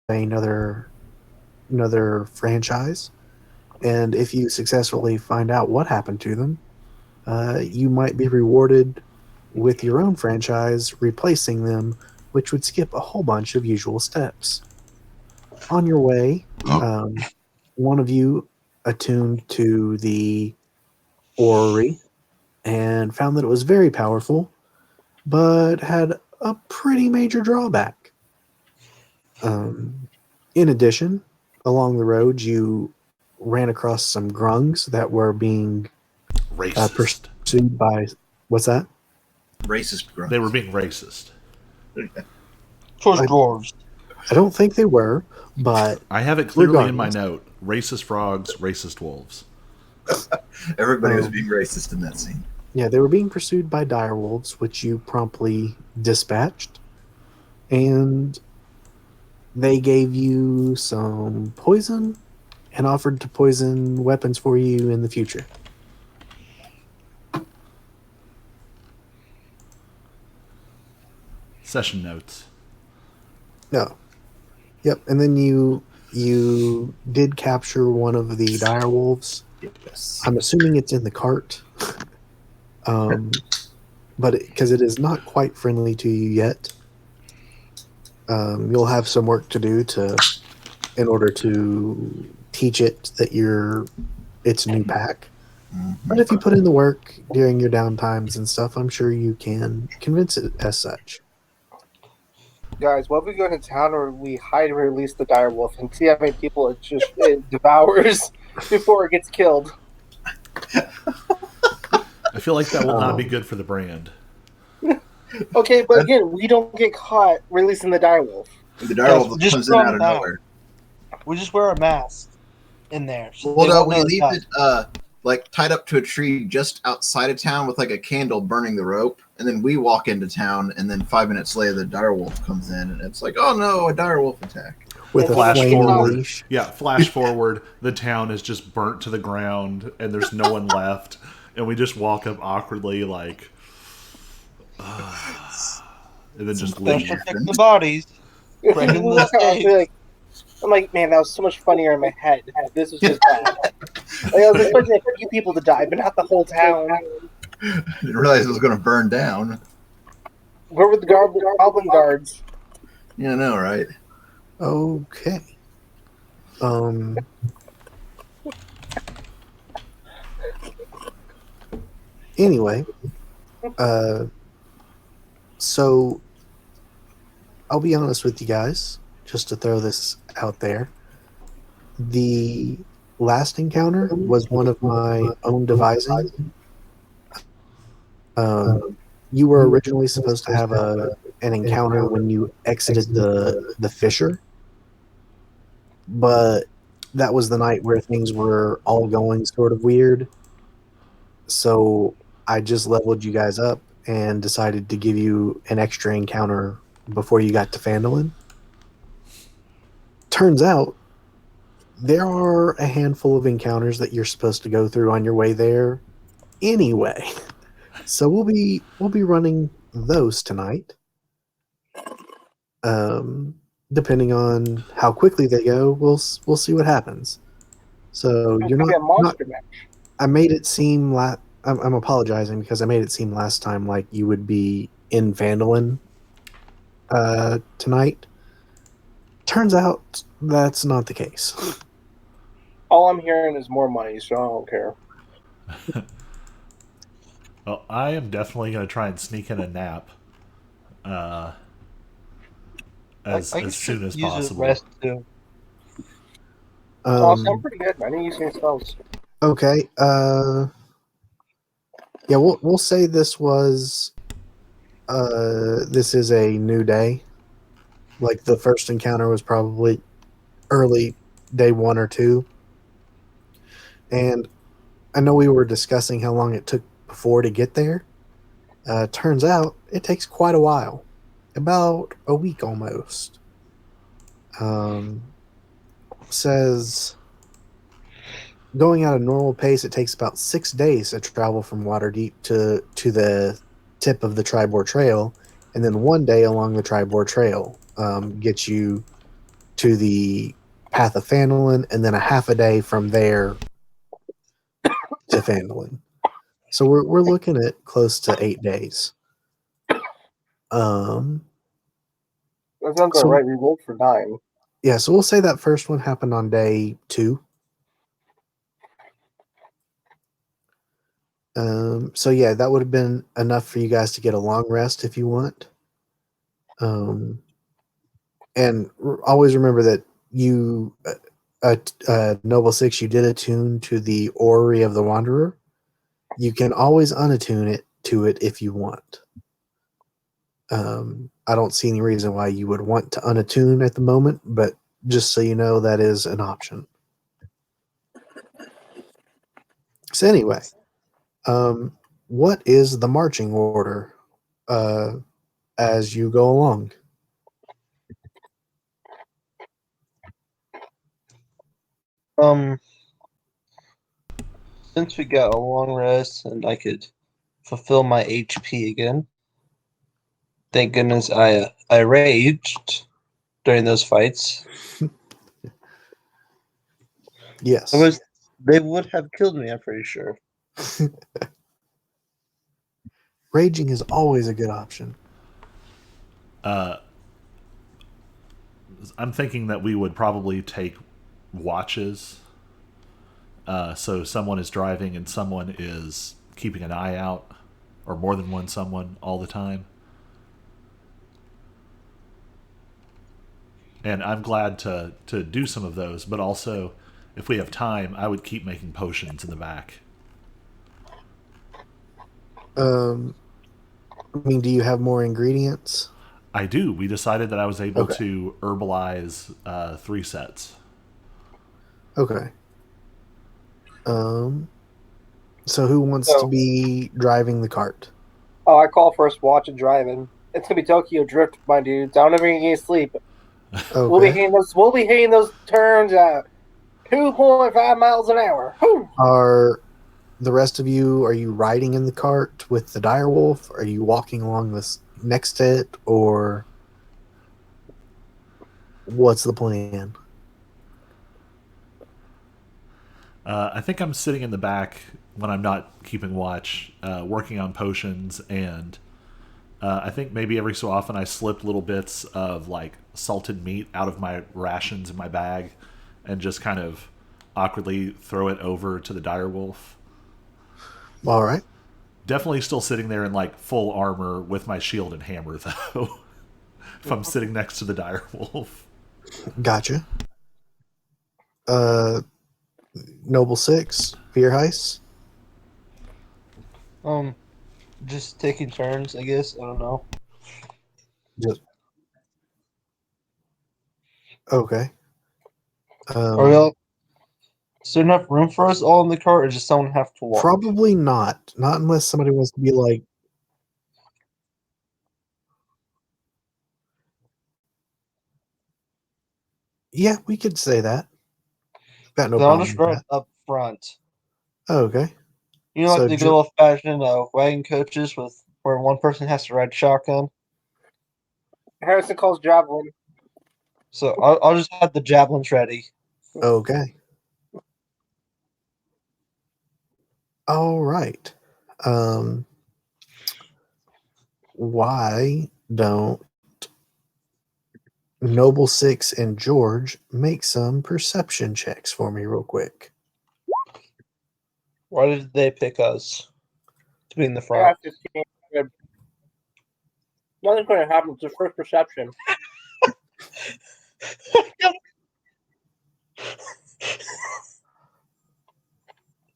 another franchise, and if you successfully find out what happened to them, you might be rewarded with your own franchise replacing them, which would skip a whole bunch of usual steps. On your way, um, one of you attuned to the orrery and found that it was very powerful, but had a pretty major drawback. Um, in addition, along the road, you ran across some grungs that were being Racist. pursued by what's that? Racist grunts. They were being racist. Towards I- dwarves. I don't think they were, but I have it clearly in my regardless. note. Racist frogs, racist wolves. Everybody was being racist in that scene. Yeah, they were being pursued by direwolves, which you promptly dispatched, and they gave you some poison and offered to poison weapons for you in the future. Session notes. No. Yep, and then you did capture one of the direwolves. Yes. I'm assuming it's in the cart, but because it is not quite friendly to you yet, you'll have some work to do in order to teach it that it's a new pack. But if you put in the work during your downtimes and stuff, I'm sure you can convince it as such. Guys, what if we go into town or we hide and release the direwolf and see how many people it devours before it gets killed? I feel like that will not be good for the brand. Okay, but again, we don't get caught releasing the direwolf. The direwolf Just comes in calm out of down. nowhere. We just wear a mask in there. So Well, they no, won't we know leave it's us. it like tied up to a tree just outside of town with like a candle burning the rope, and then we walk into town, and then 5 minutes later the direwolf comes in, and it's like, oh no, a direwolf attack. With a Flash flame forward. leash. Yeah, flash forward. The town is just burnt to the ground, and there's no one left. And we just walk up awkwardly, like, and then just Don't leave. protect the bodies. Right in the stage. I'm like, man, that was so much funnier in my head. This was just bad. Like, I was expecting a few people to die, but not the whole town. I didn't realize it was going to burn down. Where were the goblin guards? Yeah, I know, right? Okay. Anyway, so I'll be honest with you guys, just to throw this out there. The last encounter was one of my own devising. You were originally supposed to have an encounter when you exited the fissure, but that was the night where things were all going sort of weird. So I just leveled you guys up and decided to give you an extra encounter before you got to Phandalin. Turns out there are a handful of encounters that you're supposed to go through on your way there anyway. So we'll be running those tonight. Depending on how quickly they go, we'll see what happens. So you're Maybe a not monster match. I made it seem I'm apologizing because I made it seem last time like you would be in Phandalin tonight. Turns out that's not the case. All I'm hearing is more money, so I don't care. Well, I am definitely going to try and sneak in a nap as soon as possible. Rest too. Honestly, I'm pretty good. I didn't use any spells. Okay. Yeah, we'll say this was this is a new day. Like the first encounter was probably early day 1 or 2. And I know we were discussing how long it took before to get there. Turns out it takes quite a while. About a week almost. Says going at a normal pace, it takes about 6 days to travel from Waterdeep to the tip of the Tribord Trail, and then 1 day along the Tribord Trail gets you to the path of Phandalin, and then a half a day from there to Phandalin. So we're looking at close to 8 days. That sounds So- alright. We rolled for 9. Yeah, so we'll say that first one happened on day 2. So yeah, that would have been enough for you guys to get a long rest if you want. And always remember that you, Noble 6, you did attune to the Orrery of the Wanderer. You can always unattune it to it if you want. I don't see any reason why you would want to unattune at the moment, but just so you know, that is an option. So anyway, what is the marching order as you go along? Since we got a long rest and I could fulfill my HP again, thank goodness I raged during those fights. Yes. Otherwise, they would have killed me, I'm pretty sure. Raging is always a good option. I'm thinking that we would probably take watches. So someone is driving and someone is keeping an eye out, or more than one someone all the time. And I'm glad to do some of those, but also, if we have time, I would keep making potions in the back. I mean, do you have more ingredients? I do. We decided that I was able Okay. to herbalize 3 sets. Okay. So who wants to be driving the cart? Oh, I call first watch and driving. It's gonna be Tokyo Drift, my dude. Don't ever get any sleep. We'll be Okay. hitting those turns at 2.5 miles an hour. Whew. Are the rest of you, are you riding in the cart with the direwolf? Are you walking along this next to it, or what's the plan? I think I'm sitting in the back when I'm not keeping watch, working on potions, and I think maybe every so often I slip little bits of like salted meat out of my rations in my bag and just kind of awkwardly throw it over to the direwolf. All right. Definitely still sitting there in like full armor with my shield and hammer though. If I'm sitting next to the direwolf. Gotcha. Noble 6, Fear Heist. Just taking turns, I guess. I don't know. Just okay. Is there enough room for us all in the cart, or does someone have to walk? Probably not. Not unless somebody wants to be like. Yeah, we could say that. Got no Then I'll problem just with ride that. up front. Oh, okay. You know, So like the good old fashioned wagon coaches with where one person has to ride shotgun. Harrison calls javelin. So I'll just have the javelins ready. Okay. All right. Why don't Noble 6 and George make some perception checks for me real quick? Why did they pick us to be in the I front? got 15. Nothing's going to happen. It's the first perception.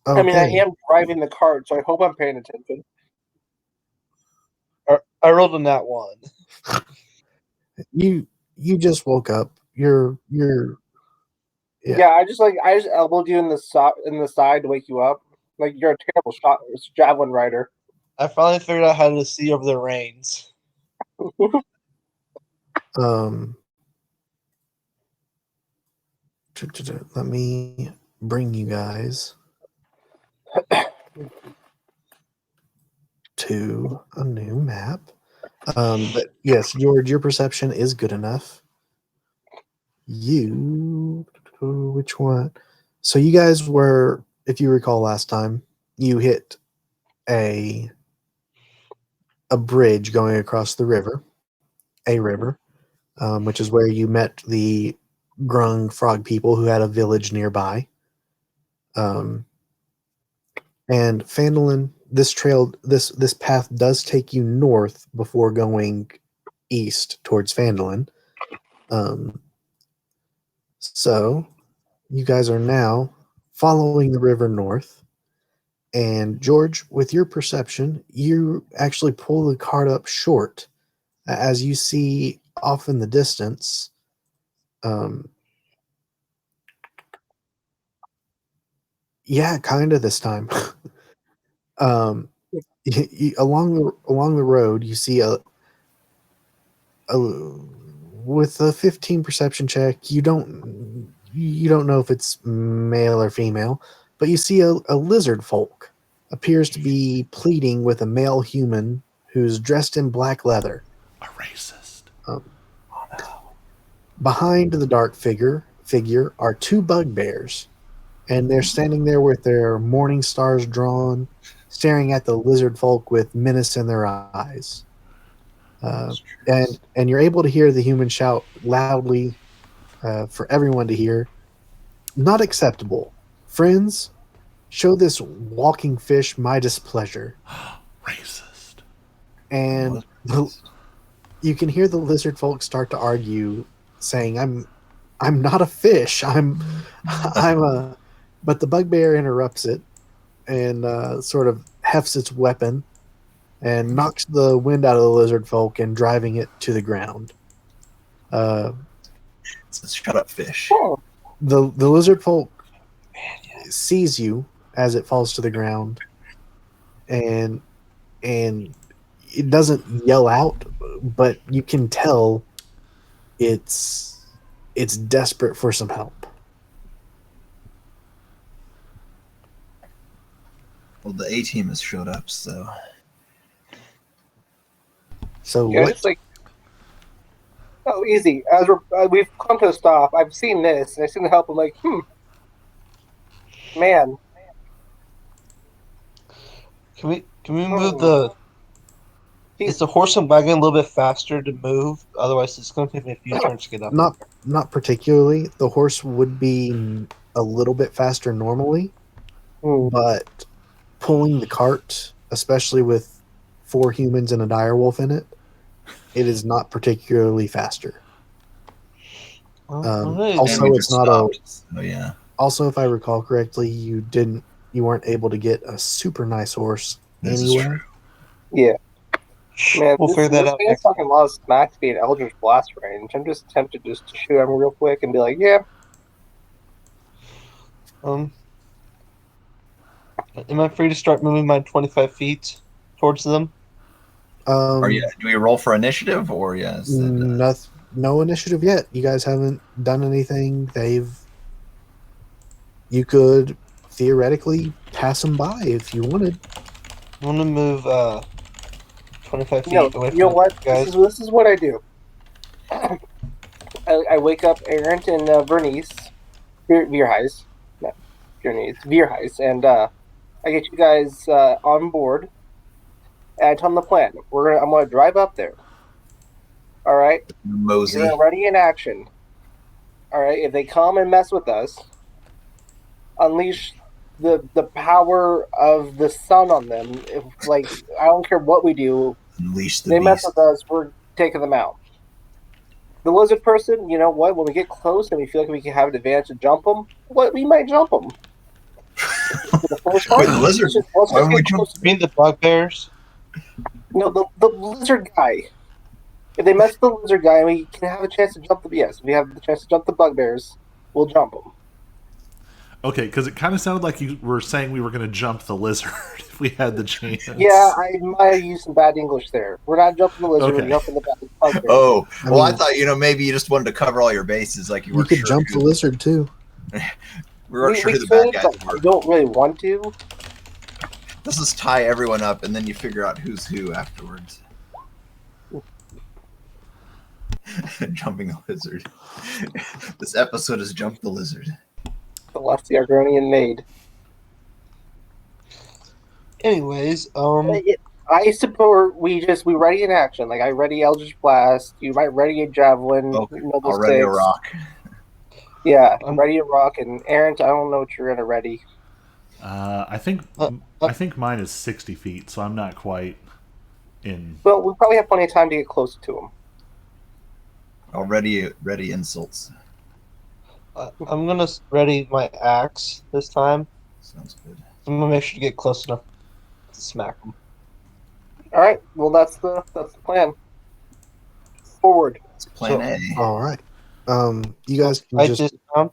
Okay. I mean, I am driving the cart, so I hope I'm paying attention. I rolled in that one. You just woke up. You're Yeah. Yeah, I just elbowed you in the side to wake you up. Like you're a terrible javelin rider. I finally figured out how to see over the reins. Let me bring you guys to a new map. But yes, George, your perception is good enough. which one? So you guys were, if you recall last time, you hit a bridge going across the river, which is where you met the Grung frog people who had a village nearby. And Phandalin, this path does take you north before going east towards Phandalin. So you guys are now following the river north. And George, with your perception, you actually pull the cart up short as you see off in the distance. Yeah, kind of this time. Along the road, you see a with a 15 perception check. You don't know if it's male or female, but you see a lizard folk appears to be pleading with a male human who's dressed in black leather. A racist. Behind the dark figure are two bugbears, and they're standing there with their morning stars drawn, staring at the lizard folk with menace in their eyes. And you're able to hear the human shout loudly for everyone to hear. Not acceptable. Friends, show this walking fish my displeasure. Racist. And you can hear the lizard folk start to argue, saying, I'm not a fish. I'm a... But the bugbear interrupts it and sort of hefts its weapon and knocks the wind out of the lizard folk and driving it to the ground. Shut up, fish. The lizard folk sees you as it falls to the ground, and it doesn't yell out, but you can tell it's desperate for some help. Well, the A team has showed up, so. So Yeah, what? it's like, oh, easy. As we've come to a stop, I've seen this, and I've seen the help. I'm like, man. Can we move the? Is the horse and wagon a little bit faster to move? Otherwise, it's going to take me a few turns to get up. Not particularly. The horse would be a little bit faster normally, but pulling the cart, especially with 4 humans and a direwolf in it, it is not particularly faster. Also, it's not a. Oh yeah. Also, if I recall correctly, you weren't able to get a super nice horse This is anywhere. true. Yeah. Man, We'll figure that out This next fucking law smack to be an Eldritch Blast range. I'm just tempted just to shoot him real quick and be like, yeah. Am I free to start moving my 25 feet towards them? Do we roll for initiative or yes? No initiative yet. You guys haven't done anything. You could theoretically pass them by if you wanted. I want to move 25 feet No, away from you know what? guys. This is what I do. I wake up Errant and Bernice, Veerheis, not Bernice, Veerheis, and I get you guys on board. And I tell them the plan. I'm gonna drive up there. All right, Mosey. you're already in action. All right, if they come and mess with us, unleash the power of the sun on them. If I don't care what we do. Unleash the They mess beast. with us, we're taking them out. The lizard person, you know what? When we get close and we feel like we can have an advantage to jump them, we might jump them. The first part, Wait, the lizard? let's just Why would get we jump? close. You mean the bugbears? No, the lizard guy. If they mess with the lizard guy and we can have a chance to jump if we have the chance to jump the bugbears, we'll jump them. Okay, because it kind of sounded like you were saying we were going to jump the lizard if we had the chance. Yeah, I might have used some bad English there. We're not jumping the lizard, Okay. we're jumping the bugbear. Oh, I well, I mean- thought maybe you just wanted to cover all your bases, like you You weren't could sure jump the who- lizard too. We weren't sure we who the bad could, guys but were. we don't really want to. Let's just tie everyone up, and then you figure out who's who afterwards. Jumping the lizard. This episode is Jump the Lizard. The last the Argonian made. Anyways, I support we ready in action. Like I ready Eldritch Blast. You might ready a Javelin. Okay, Noble already a Six. rock. Yeah, I'm ready a rock. And Aaron, I don't know what you're gonna ready. I think mine is 60 feet, so I'm not quite in. Well, we probably have plenty of time to get closer to him. Already ready insults. I'm gonna ready my axe this time. Sounds good. I'm gonna make sure to get close enough to smack him. All right. Well, that's the plan. Forward. It's plan A. All right. You guys can I just dismount.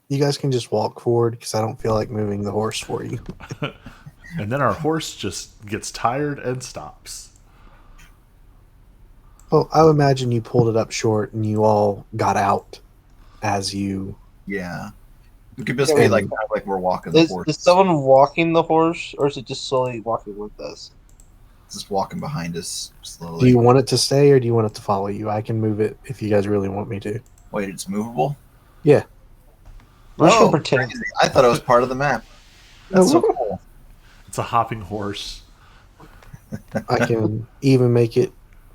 you guys can just walk forward because I don't feel like moving the horse for you. And then our horse just gets tired and stops. Well, I would imagine you pulled it up short and you all got out as you. Yeah. We could just be like we're walking the horse. Is someone walking the horse, or is it just slowly walking with us? Just walking behind us slowly. Do you want it to stay or do you want it to follow you? I can move it if you guys really want me to. Wait, it's movable? Yeah. We're just Oh, gonna pretend. crazy. I thought it was part of the map. That's so cool. It's a hopping horse. I can even make it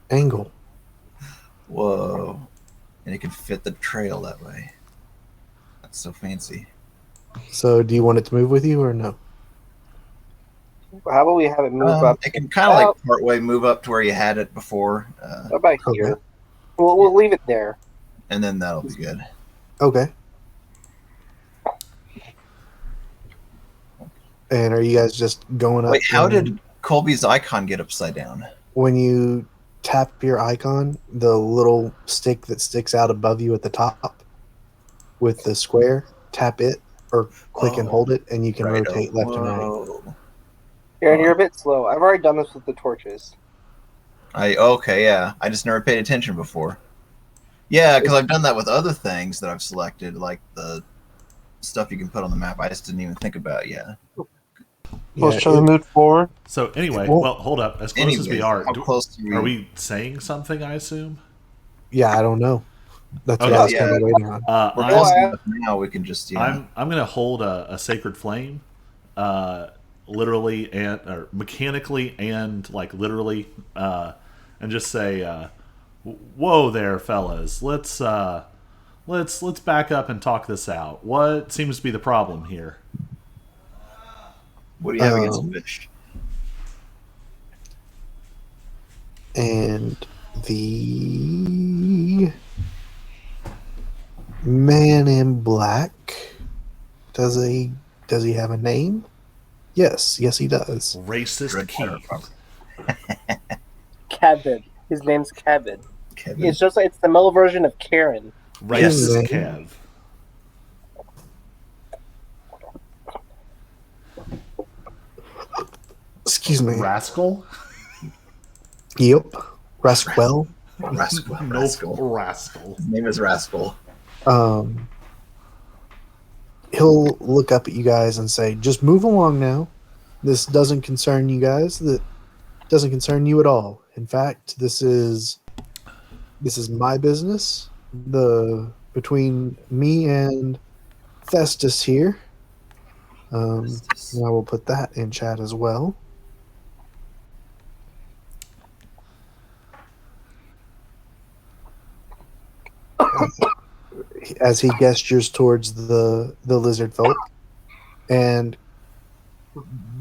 angle. Whoa. And it can fit the trail that way. That's so fancy. So, do you want it to move with you or no? How about we have it move up? It can kind of like partway move up to where you had it before, About here. Okay. We'll leave it there. and then that'll be good. Okay. And are you guys just going up? Wait, how and- did Colby's icon get upside down? When you tap your icon, the little stick that sticks out above you at the top with the square, tap it or click and Oh, hold it, and you can right. rotate left and right. Whoa. Aaron, you're a bit slow. I've already done this with the torches. Okay, yeah. I just never paid attention before. Yeah, because I've done that with other things that I've selected, like the stuff you can put on the map. I just didn't even think about. Yeah. Let's try to move forward. So anyway, Well- well, hold up. As close as we Anyways, are, how close do are we saying something? I assume. Yeah, I don't know. That's what Okay. I was Yeah. kind of waiting on. We're I'm, close I- enough now. We can just I'm gonna hold a sacred flame, literally and or mechanically and like literally, and just say, "Whoa there, fellas! Let's back up and talk this out. What seems to be the problem here?" What do you have against fish? And the man in black does he have a name? Yes, he does. Racist Red Keith. Kevin. His name's Kevin. Kevin. It's just it's the male version of Karen. Racist Yes. Kev. Excuse me. Rascal. Yep. Rasquel. Rascal. No, Rascal. rascal. His name is Rascal. He'll look up at you guys and say, "Just move along now. This doesn't concern you guys. That doesn't concern you at all. In fact, this is my business. Between me and Festus here. And I will put that in chat as well. As he gestures towards the lizard folk, and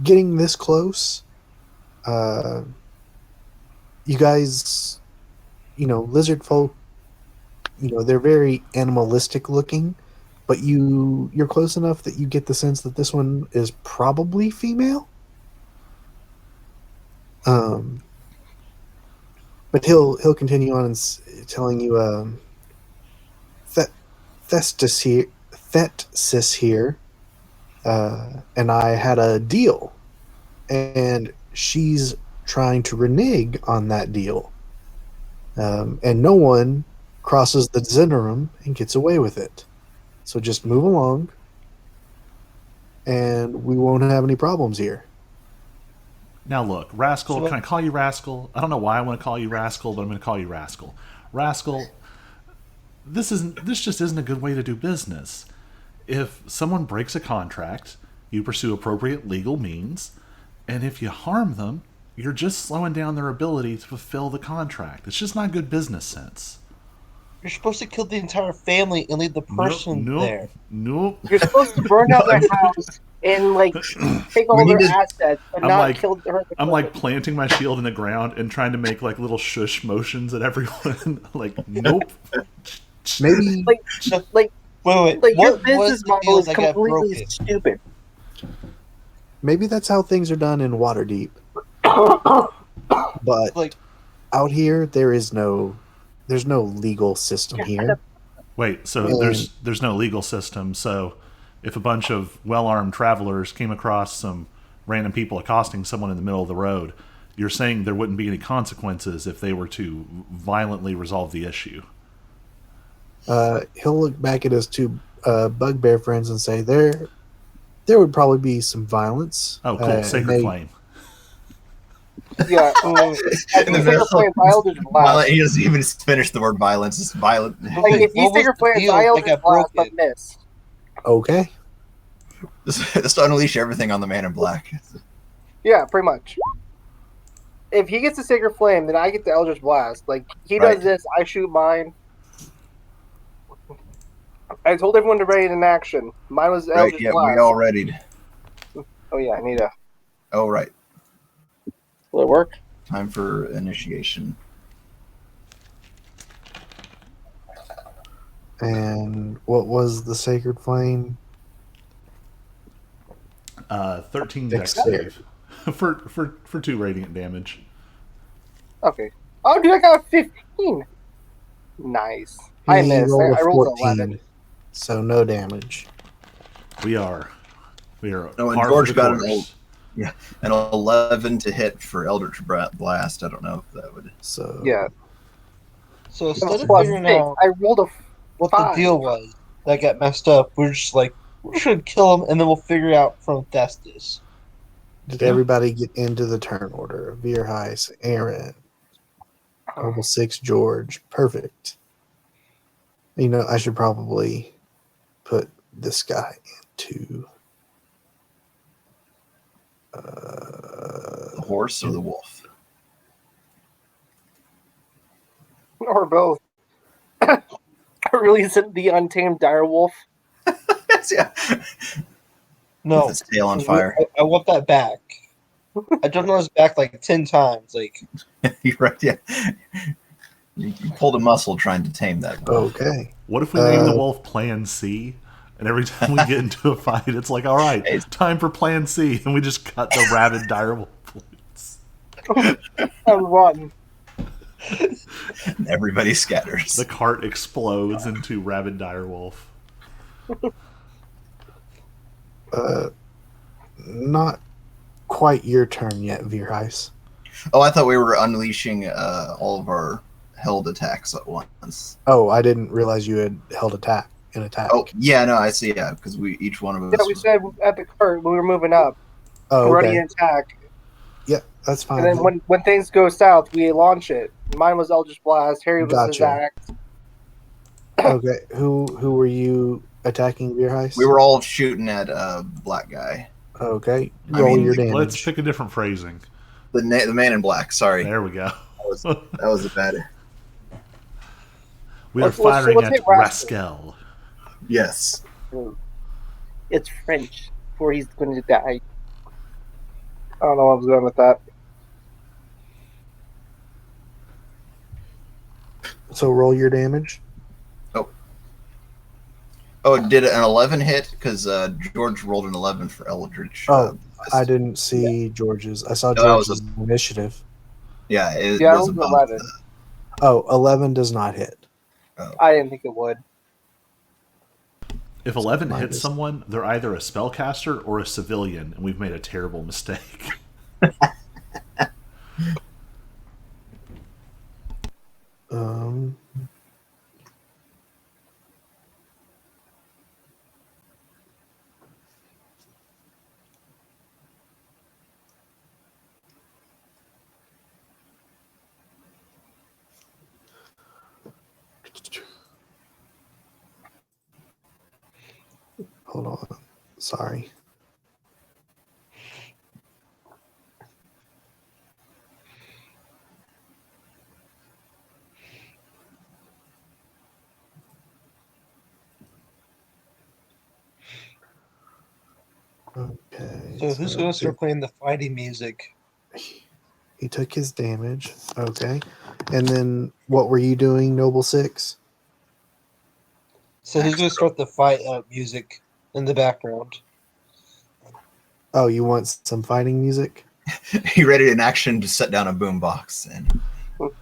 getting this close, you guys, lizard folk, they're very animalistic looking, but you're close enough that you get the sense that this one is probably female. But he'll continue on and telling you, Festus here, and I had a deal, and she's trying to renege on that deal, and no one crosses the Zenorum and gets away with it. So just move along, and we won't have any problems here. Now look, Rascal, So- can I call you Rascal? I don't know why I want to call you Rascal, but I'm going to call you Rascal. Rascal, this just isn't a good way to do business. If someone breaks a contract, you pursue appropriate legal means, and if you harm them, you're just slowing down their ability to fulfill the contract. It's just not good business sense. You're supposed to kill the entire family and leave the person there. Nope. You're supposed to burn down their house and like take all We their need to- assets, but I'm not like- kill her. I'm like planting my shield in the ground and trying to make like little shush motions at everyone. Like, nope. Maybe like Wait, like your what was business the model deal is that got completely broken? stupid. maybe that's how things are done in Waterdeep. But Like, out here, there's no legal system here. Wait, so And- there's no legal system. So if a bunch of well-armed travelers came across some random people accosting someone in the middle of the road, you're saying there wouldn't be any consequences if they were to violently resolve the issue. He'll look back at his two bugbear friends and say there would probably be some violence. Oh, cool. and Sacred they- Flame. Yeah, In the Sacred middle Flame, Eldritch Blast. Violent, he doesn't even finish the word violence. It's violent. Like if you What was Sacred the Flame, deal that Eldritch got Blast, but broken? miss. Okay. Just unleash everything on the man in black. Yeah, pretty much. If he gets the Sacred Flame, then I get the Eldritch Blast. Like he Right. does this, I shoot mine. I told everyone to ready in action. Mine was Right? Eldritch Yeah, Blast. we all readied. Oh yeah, I need a. Oh, right. Will it work? Time for initiation. And what was the sacred flame? 13 dex Dexterity. save for 2 radiant damage. Okay. Oh, dude, I got a 15. Nice. I He missed. rolled I a rolled 14, 11. so no damage. We are No, and par for George the got an course. An 11 to hit for Eldritch Blast. I don't know if that would. So Yeah. so instead of Plus figuring 6. out I rolled a. what Five. the deal was that got messed up, we're just like, we should kill him and then we'll figure out from Thestis. did everybody get into the turn order? Veerheis, Aaron, level 6 George. Perfect. You know, I should probably put this guy into The horse or the wolf? Or both. Release the Untamed Direwolf. Yeah. No, With its tail on fire. I want that back. I jumped on his back like 10 times. Like, You're right. Yeah. You pulled a muscle trying to tame that wolf. okay. What if we name the Uh, wolf Plan C? And every time we get into a fight, it's like, all right, it's time for Plan C, and we just cut the rabid direwolf loose. And run. And everybody scatters. The cart explodes into rabid direwolf. Not quite your turn yet, Veerheis. Oh, I thought we were unleashing all of our held attacks at once. Oh, I didn't realize you had held an attack. Oh, yeah, no, I see. Yeah, because each one of us. Yeah, we said at the cart when we were moving up. Oh, Ready okay. to attack. Yeah, that's fine. And then when things go south, we launch it. Mine was Eldritch Blast. Harry was Gotcha. Zax. Okay, who were you attacking, Veerheis? We were all shooting at black guy. Okay, I roll mean, your Let's damage. pick a different phrasing. The man in black. Sorry, There we go. that was a bad. We are Let's firing hit at Rascal. Rascal. Yes. It's French, before he's going to die. I don't know what I was going with that. So roll your damage. Oh, did an 11 hit? Because George rolled an 11 for Eldritch. Oh, I didn't see George's. I saw No, that was George's initiative. yeah, it Yeah, was it was above 11. the- Oh, 11 does not hit. I didn't think it would. If 11 Mine hits is- someone, they're either a spellcaster or a civilian, and we've made a terrible mistake. Um, Hold on. Sorry. Okay. So who's going to start playing the fighting music? He took his damage. Okay. And then what were you doing, Noble Six? So who's going to start the fight music in the background? Oh, you want some fighting music? He ready in action to set down a boombox and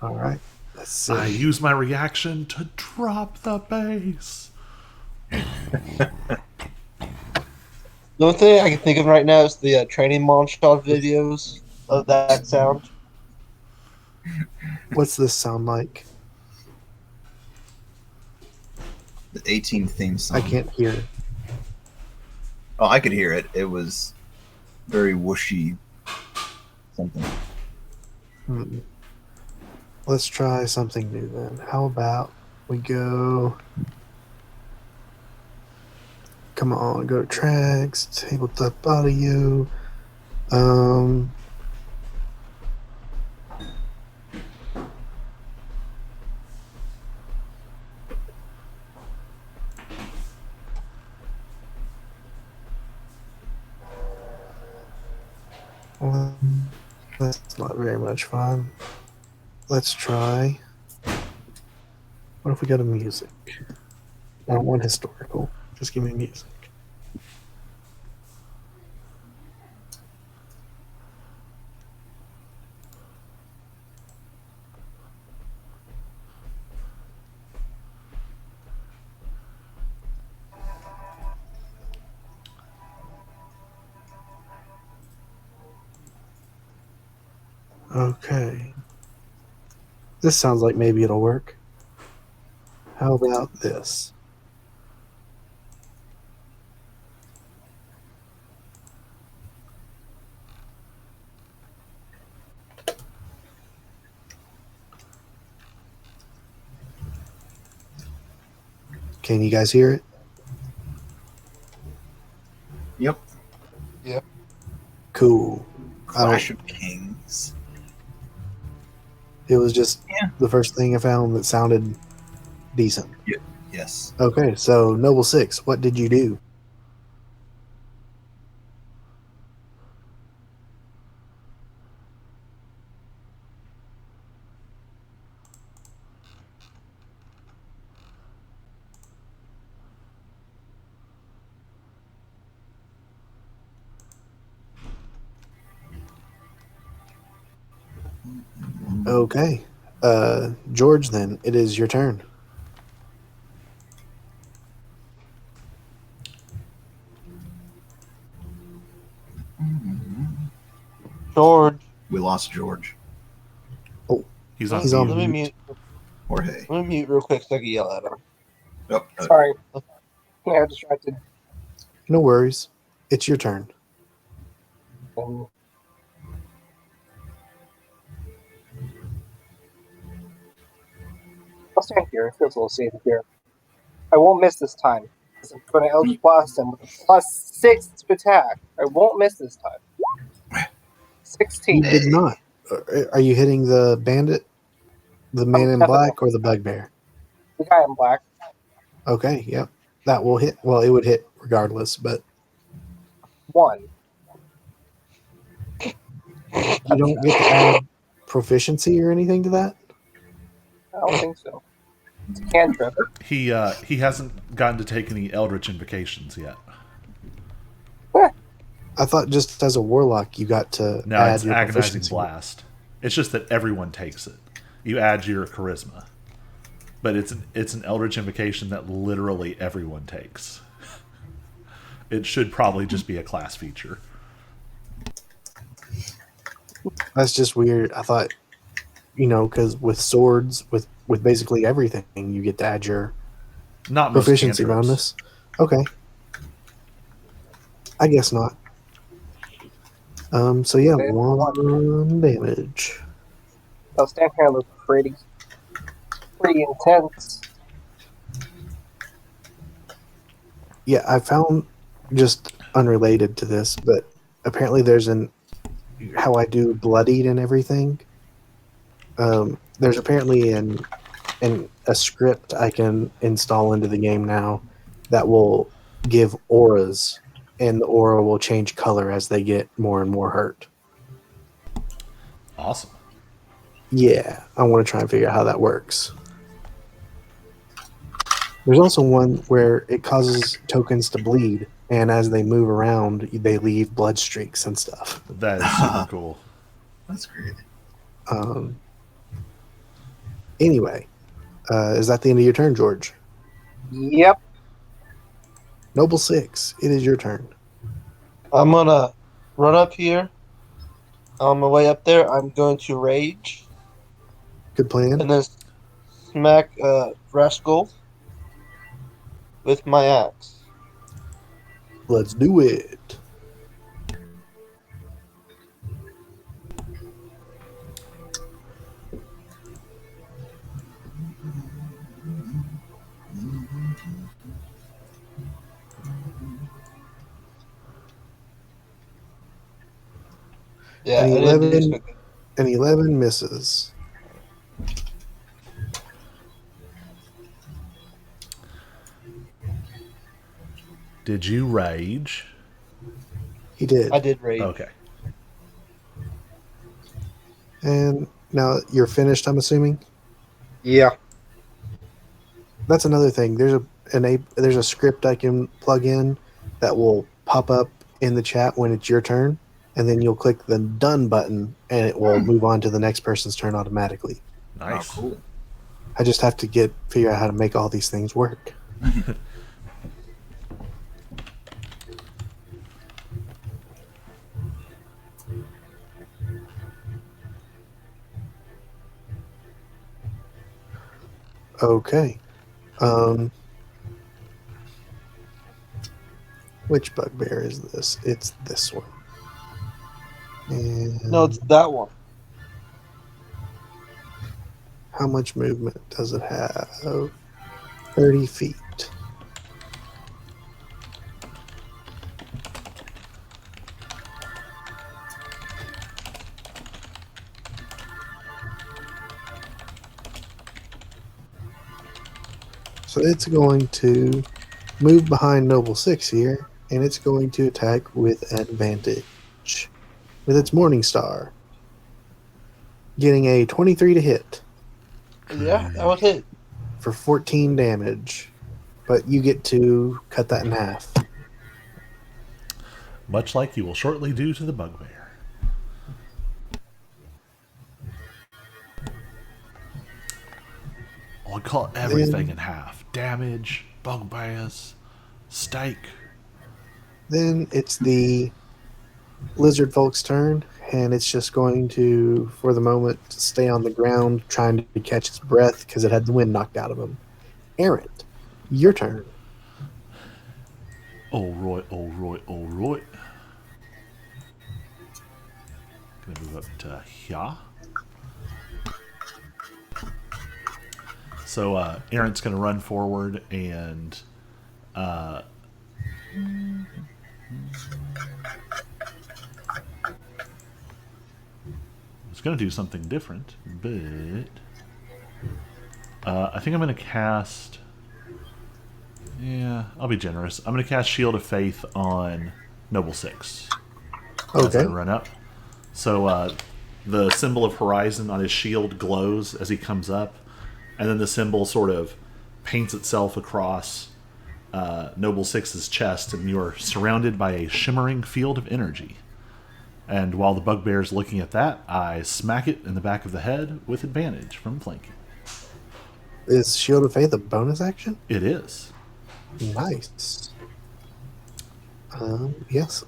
All right. Let's see. I use my reaction to drop the bass. The only thing I can think of right now is the training montage videos of that sound. What's this sound like? the 18 theme song. I can't hear it. Oh, I could hear it. It was very whooshy something. Hmm. Let's try something new then. How about we go... Come on, go to tracks, tabletop audio. Well, that's not very much fun. Let's try. What if we go to music? I don't want historical. Just give me music. Okay. This sounds like maybe it'll work. How about this? Can you guys hear it? Yep. Cool. Clash of Kings. It was just Yeah. the first thing I found that sounded decent. Yes. Okay, so Noble Six, what did you do? Okay. George, then it is your turn. George, We lost George. He's on He's on mute. let me mute. mute. Jorge. Let me mute real quick so I can yell at him. Oh, Sorry. Yeah, distracted. No worries. It's your turn. I'll stand here. It feels a little safe here. I won't miss this time. I'm going to Eldritch Blast him with a +6 to attack. I won't miss this time. 16. You did not. Are you hitting the bandit, the man in definitely. black, or the bugbear? The guy in black. Okay, yep. That will hit. Well, it would hit regardless, but 1. you don't get to add proficiency or anything to that? I don't think so. It's a cantrip. He hasn't gotten to take any Eldritch invocations yet. I thought just as a warlock you got to No, add it's your Agonizing proficiency. Blast. It's just that everyone takes it. You add your charisma, but it's an Eldritch invocation that literally everyone takes. It should probably just be a class feature. That's just weird. I thought, because with swords, with basically everything, you get to add your Not most proficiency cantrips. bonus. Okay. I guess not. So yeah, Okay, 1 damage. I'll stand here and look pretty intense. Yeah, I found just unrelated to this, but apparently there's how I do bloodied and everything. There's apparently a script I can install into the game now that will give auras, and the aura will change color as they get more and more hurt. Awesome. Yeah, I want to try and figure out how that works. There's also one where it causes tokens to bleed, and as they move around, they leave blood streaks and stuff. That is super cool. That's great. Anyway, is that the end of your turn, George? Yep. Noble 6, it is your turn. I'm gonna run up here. On my way up there, I'm going to rage Good plan. and then smack Rascal with my axe. Let's do it. Yeah, An I didn't do 11, so good. an 11 misses. Did you rage? He did. I did rage. Okay. And now you're finished, I'm assuming? Yeah. That's another thing. There's a script I can plug in that will pop up in the chat when it's your turn, and then you'll click the done button and it will move on to the next person's turn automatically. Nice. Oh, cool. I just have to figure out how to make all these things work. Okay. Which bugbear is this? It's this one. And No, it's that one. how much movement does it have? 30 feet. So it's going to move behind Noble 6 here, and it's going to attack with advantage with its Morning Star. Getting a 23 to hit Yeah, that would hit. for 14 damage. But you get to cut that in half. Much like you will shortly do to the bugbear. I'll cut everything in half. Damage, bugbears, steak. Then it's the lizard folk's turn, and it's just going to, for the moment, stay on the ground trying to catch its breath because it had the wind knocked out of him. Aaron, your turn. All right. Gonna move up to here. So Aaron's gonna run forward and I was gonna do something different, but I think I'm gonna cast. Yeah, I'll be generous. I'm going to cast Shield of Faith on Noble 6. That's Okay. going to run up. So the symbol of Horizon on his shield glows as he comes up, and then the symbol sort of paints itself across Noble 6's chest, and you are surrounded by a shimmering field of energy. And while the bugbear's looking at that, I smack it in the back of the head with advantage from flanking. Is Shield of Faith a bonus action? It is. Nice. Yes.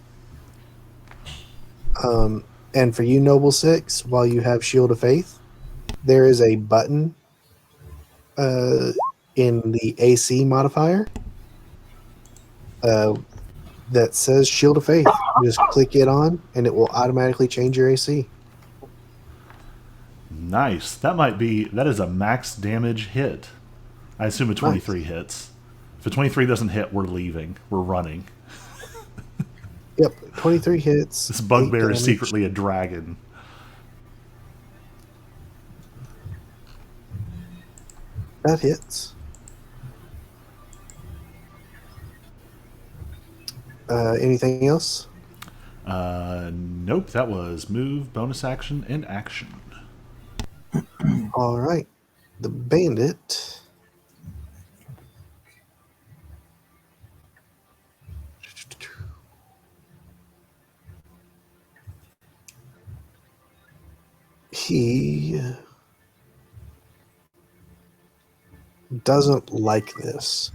And for you, Noble 6, while you have Shield of Faith, there is a button in the AC modifier that says Shield of Faith. You just click it on, and it will automatically change your AC. Nice. That is a max damage hit. I assume a 23 hits. If a 23 doesn't hit, we're leaving. We're running. Yep, 23 hits. This 8 bugbear is damage. secretly a dragon. That hits. Anything else? Nope, that was move, bonus action, and action. All right. The bandit. He doesn't like this.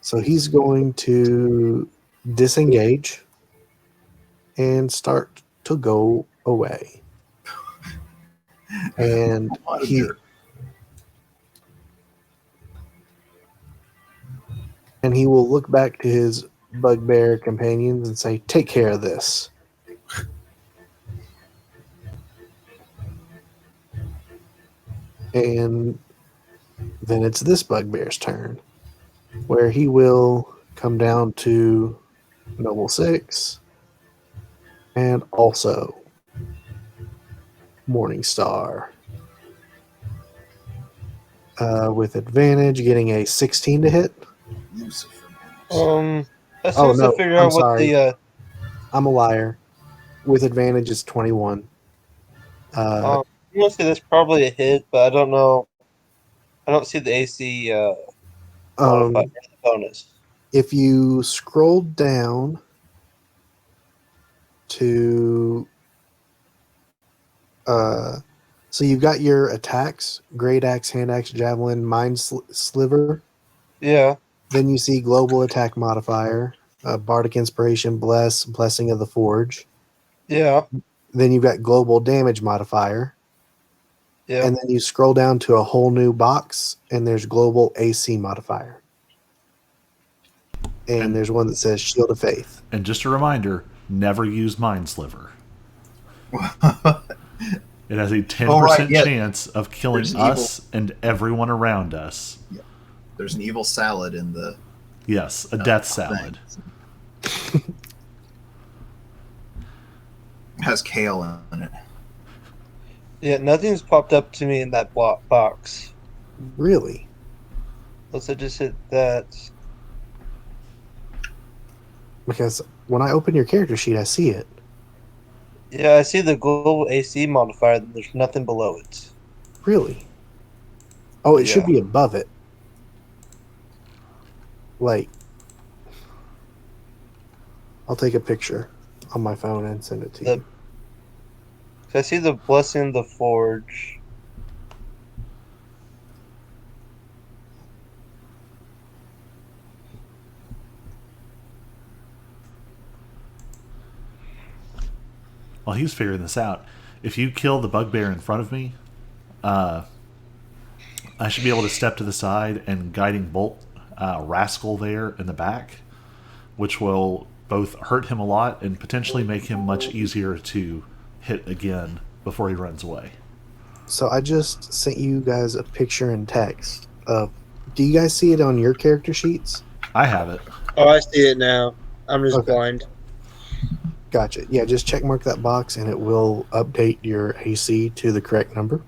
So he's going to disengage and start to go away. And he will look back to his bugbear companions and say, "Take care of this." And then it's this bugbear's turn, where he will come down to Noble 6 and also Morningstar. With advantage, getting a 16 to hit. Lucifer. As soon as I figure out what sorry. the I'm a liar. With advantage, it's 21. I'm gonna say that's probably a hit, but I don't know. I don't see the AC modifier or the bonus. If you scroll down to so you've got your attacks: great axe, hand axe, javelin, mind sliver. Yeah. Then you see global attack modifier, bardic inspiration, blessing of the forge. Yeah. Then you've got global damage modifier. Yeah. And then you scroll down to a whole new box, and there's global AC modifier. And there's one that says Shield of Faith. And just a reminder, never use Mind Sliver. It has a 10% chance of killing us and everyone around us. Yeah. There's an evil salad in the... Yes, a death salad. Has kale in it. Yeah, nothing's popped up to me in that box. Really? Unless I just hit that. Because when I open your character sheet, I see it. Yeah, I see the global AC modifier, and there's nothing below it. Really? Oh, it should be above it. Like, I'll take a picture on my phone and send it to you. I see the blessing of the forge. While he's figuring this out, if you kill the bugbear in front of me, I should be able to step to the side and guiding bolt Rascal there in the back, which will both hurt him a lot and potentially make him much easier to hit again before he runs away. So I just sent you guys a picture in text of. Do you guys see it on your character sheets? I have it. Oh, I see it now. I'm just Okay. blind. Gotcha. Yeah, just check mark that box and it will update your AC to the correct number.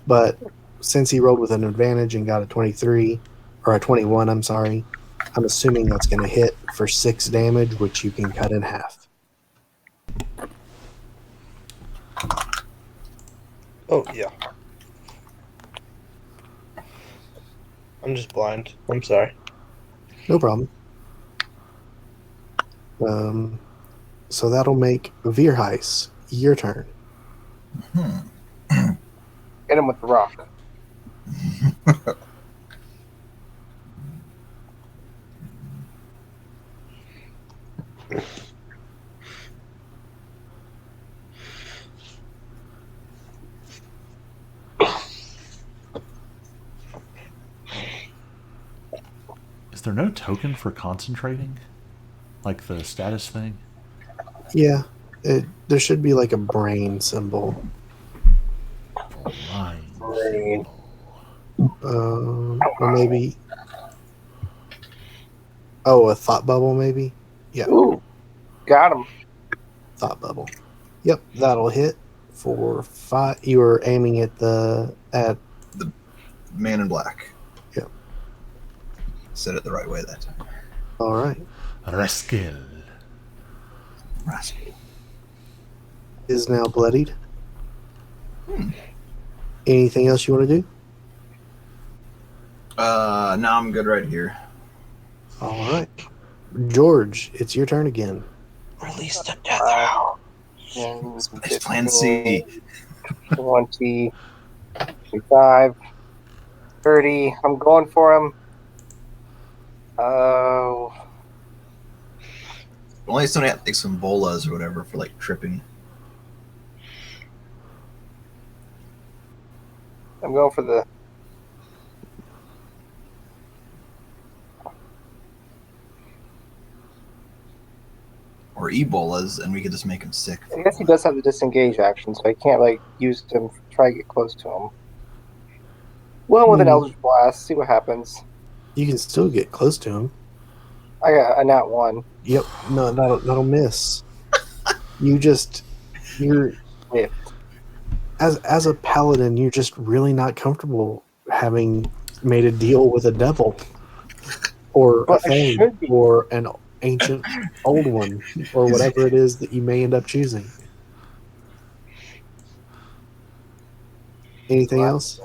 But since he rolled with an advantage and got a 23, or a 21, I'm sorry, I'm assuming that's going to hit for 6 damage, which you can cut in half. Oh, yeah. I'm just blind. I'm sorry. No problem. So that'll make Vierheis your turn. Hit him with the rock. Is there no token for concentrating? Like the status thing? Yeah, there should be like a brain symbol. Mind. Or maybe. Oh, a thought bubble, maybe? Yeah. Ooh. Got him. Thought bubble. Yep, that'll hit for 5. You were aiming at at. Man in black. Yep. Said it the right way that time. All right. Rascal. Rascal. Is now bloodied. Anything else you want to do? No, I'm good right here. All right. George, it's your turn again. Release the death hound. It's plan C. 20, 25, 30. I'm going for him. Oh, Only somebody had to take some bolas or whatever for like tripping. I'm going for the. Or Ebolas, and we could just make him sick. I guess he does have the disengage action, so I can't like use him. Try to get close to him. Well, with an Eldritch Blast, see what happens. You can still get close to him. I got a nat 1. Yep. No, that'll miss. You're Whiffed. as a paladin, you're just really not comfortable having made a deal with a devil or a But I thing should be. or an ancient old one or whatever it is that you may end up choosing. Anything else?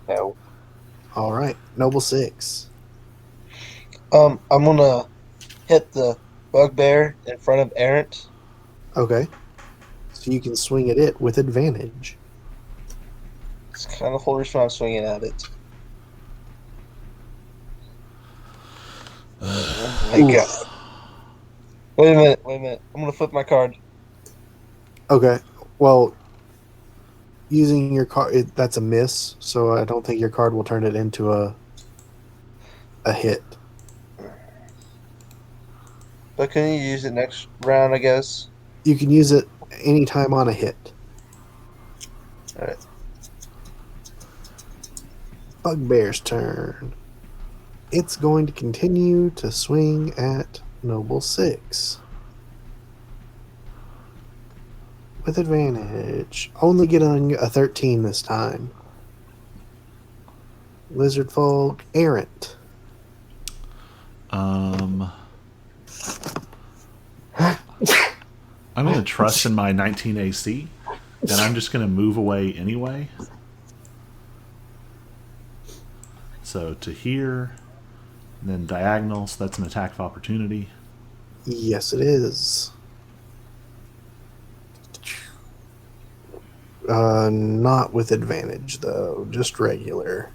No. All right, Noble 6. I'm gonna hit the bugbear in front of Errant. Okay, so you can swing at it with advantage. It's kind of the whole reason I'm swinging at it. Oh my Oof. god. Wait a minute. I'm gonna flip my card. Okay, well, using your card, that's a miss, so I don't think your card will turn it into a hit. But can you use it next round, I guess? You can use it anytime on a hit. Alright. Bugbear's turn. It's going to continue to swing at Noble 6. With advantage. Only getting a 13 this time. Lizard Folk, Errant. I'm going to trust in my 19 AC, and I'm just going to move away anyway. So to here, and then diagonal, so that's an attack of opportunity. Yes, it is. Not with advantage, though. Just regular.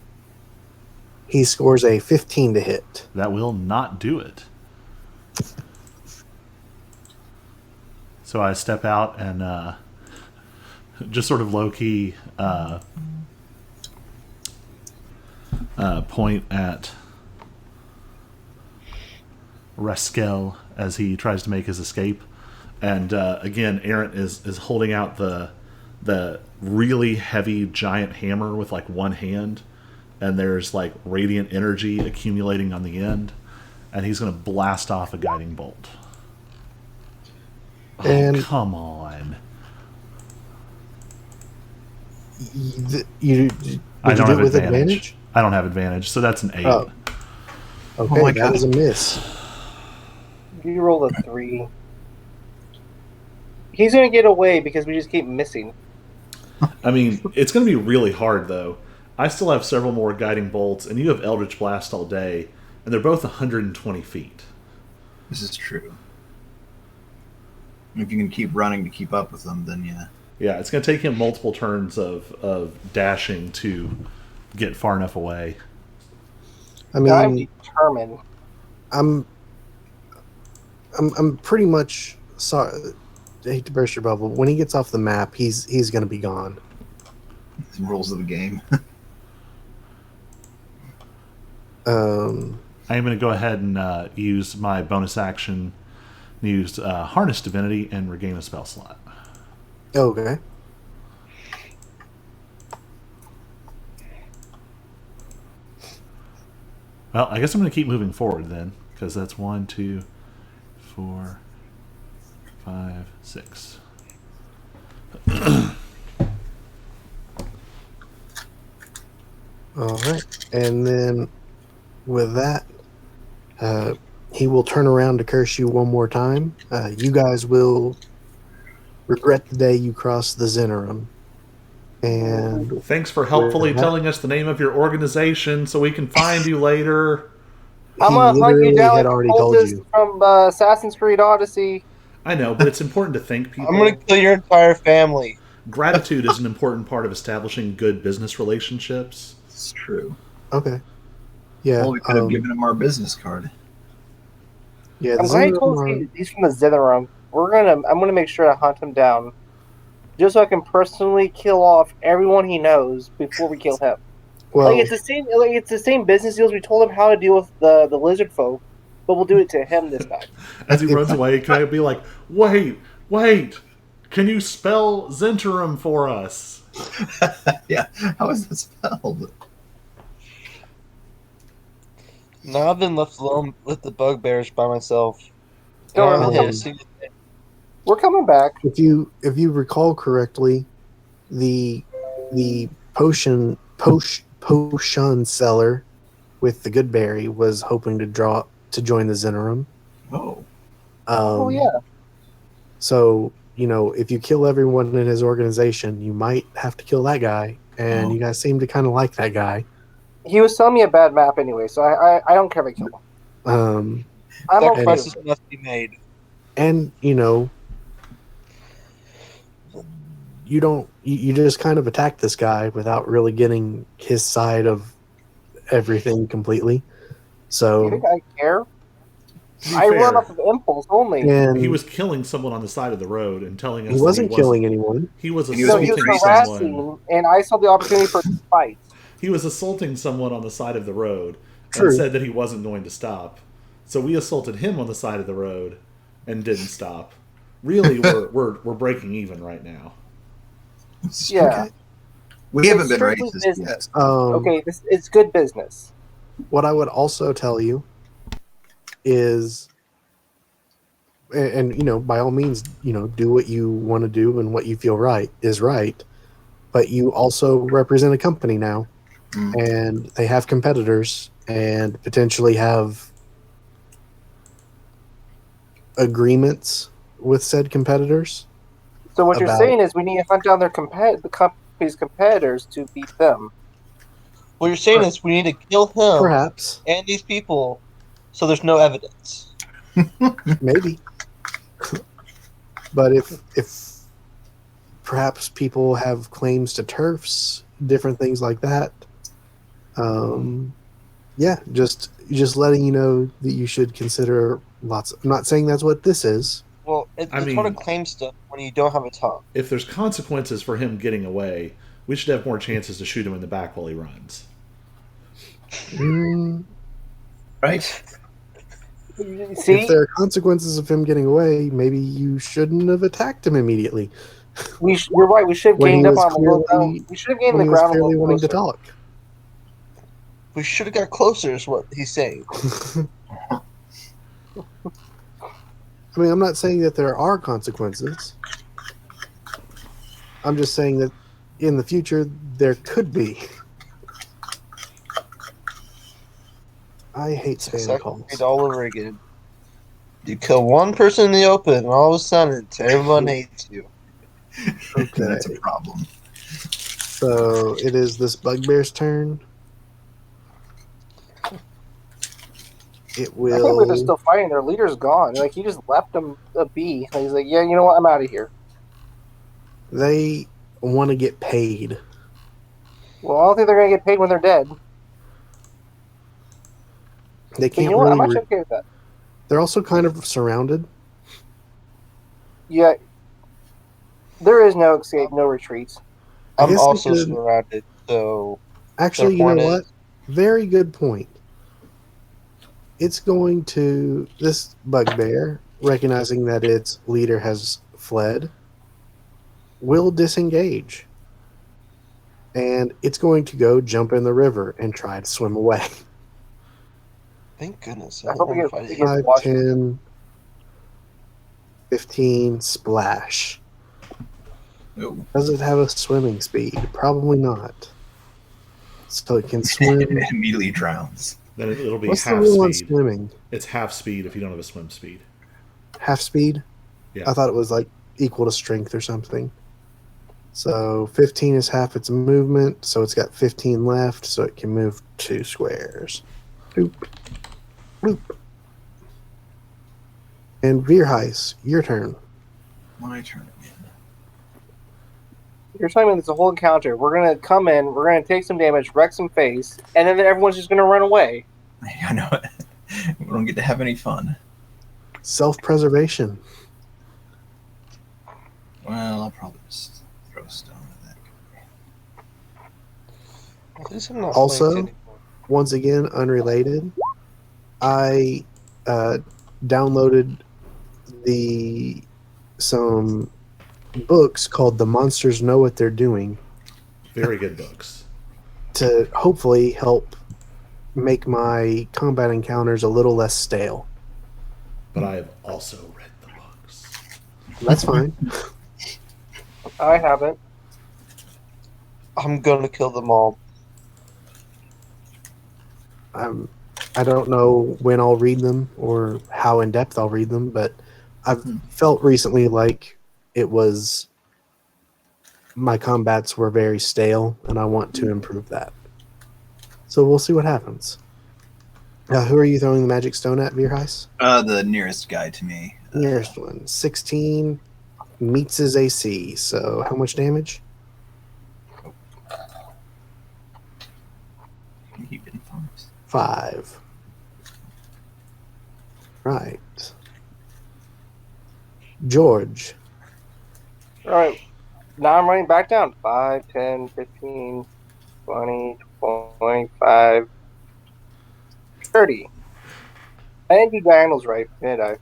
He scores a 15 to hit. That will not do it. So I step out and just sort of low-key point at Rascal as he tries to make his escape. And again, Errant is holding out the really heavy giant hammer with like one hand, and there's like radiant energy accumulating on the end, and he's going to blast off a guiding bolt. And Oh, come on. You I did you don't do have it with advantage. advantage? I don't have advantage, so that's an 8. Oh. Okay, Oh my that God. was a miss. You roll a 3. He's gonna get away because we just keep missing. I mean, it's going to be really hard, though. I still have several more guiding bolts, and you have Eldritch Blast all day, and they're both 120 feet. This is true. If you can keep running to keep up with them, then yeah. Yeah, it's going to take him multiple turns of dashing to get far enough away. I I'm mean, determined. I'm pretty much sorry. I hate to burst your bubble. When he gets off the map, he's going to be gone. The rules of the game. Um, I am going to go ahead and use my bonus action, use Harness Divinity, and regain a spell slot. okay. Well, I guess I'm going to keep moving forward then, because that's 1, 2, 4, 5, 6. All right, and then with that, he will turn around to curse you one more time. You guys will regret the day you crossed the Zenerum. And Thanks for helpfully with that, telling us the name of your organization so we can find you later. I'm he gonna hunt you literally down had like a already told cultist you. from Assassin's Creed Odyssey. I know, but it's important to thank people. I'm gonna kill your entire family. Gratitude is an important part of establishing good business relationships. It's true. Okay. Yeah. Well, we could have given him our business card. Yeah. The I'm glad he Zenerum told us are- he's from the Zenerum. I'm gonna make sure to hunt him down, just so I can personally kill off everyone he knows before we kill him. well, Like it's the same business deals. We told him how to deal with the lizard folk, but we'll do it to him this time. As he runs away, can I be like, wait, can you spell Zentrum for us? Yeah. How is that spelled? Now I've been left alone with the bugbears by myself. Don't I worry, haven't we're hit a coming. single thing. We're coming back. if you recall correctly, the potion seller with the good berry was hoping to join the Zenerum. Oh. Oh yeah. So, if you kill everyone in his organization, you might have to kill that guy. And Oh. you guys seem to kind of like that guy. He was selling me a bad map anyway, so I don't care if I kill him. I'm okay. Sacrifices must be made. And, you just kind of attack this guy without really getting his side of everything completely. You So, think I care? To be I run fair, off of impulse only. and he was killing someone on the side of the road and telling us he that wasn't killing anyone. He was And he was So he assaulting was assaulting someone. harassing, and I saw the opportunity for a fight. He was assaulting someone on the side of the road True. and said that he wasn't going to stop. So we assaulted him on the side of the road and didn't stop. Really, we're breaking even right now. Yeah. Okay. We haven't It's been strictly racist business. yet. Okay, it's good business. What I would also tell you is, and by all means, do what you want to do and what you feel right is right. But you also represent a company now, and they have competitors and potentially have agreements with said competitors. So what you're About- saying is we need to hunt down the company's competitors to beat them. What you're saying is we need to kill him Perhaps, and these people so there's no evidence. maybe. But if perhaps people have claims to turfs, different things like that, yeah, just letting you know that you should consider lots. I'm not saying that's what this is. Well, it's I hard mean- to claim stuff when you don't have a tongue. If there's consequences for him getting away, we should have more chances to shoot him in the back while he runs. Mm, Right? See, if there are consequences of him getting away, maybe you shouldn't have attacked him immediately you're right. We should have when he gained up was on the little clearly- We should have gained when the he was ground a fairly little wanting to closer. talk. We should have got closer, is what he's saying. I mean, I'm not saying that there are consequences. I'm just saying that in the future there could be. I hate It's spam Assassin's calls. Creed all over again. You kill one person in the open, and all of a sudden, everyone hates you. Okay, That's a problem. so it is this bugbear's turn. It I think will. they're still fighting. Their leader's gone. Like he just left them be. Like, he's like, yeah, you know what? I'm out of here. They want to get paid. Well, I don't think they're gonna get paid when they're dead. They But can't you know what? I'm really. actually okay with that. They're also kind of surrounded. Yeah. There is no escape, no retreats. I I'm guess we also could- surrounded, so Actually, Their you know point what? is- Very good point. It's going to this bugbear, recognizing that its leader has fled, will disengage. And it's going to go jump in the river and try to swim away. thank goodness. I hope we don't get- fight we it. get- 5, watch- 10, 15 splash. Oh. Does it have a swimming speed? Probably not. So it can swim. It immediately drowns. Then it'll be What's the half rule on speed. swimming? It's half speed if you don't have a swim speed. Half speed? Yeah. I thought it was like equal to strength or something. So 15 is half its movement, so it's got 15 left, so it can move 2 squares. Boop. Boop. And Veerheis, your turn. My turn again. You're telling me there's a whole encounter. We're gonna come in, we're gonna take some damage, wreck some face, and then everyone's just gonna run away. I know it. We don't get to have any fun. Self-preservation. Well, I'll probably just throw a stone at that. At least I'm not Also- flanked anymore. Once again, unrelated. I downloaded some books called "The Monsters Know What They're Doing" Very good books. to hopefully help make my combat encounters a little less stale. But I have also read the books. That's fine. I haven't. I'm gonna kill them all. I don't know when I'll read them or how in depth I'll read them, but I've felt recently like it was my combats were very stale, and I want to improve that. So we'll see what happens. Who are you throwing the magic stone at, Veerheis? The nearest guy to me. Nearest one. 16 meets his AC. So how much damage? Keep getting thumbs. 5. Right. George. Alright. Now I'm running back down. 5, 10, 15, 20, 25, 30. I didn't do diagonals right, did I?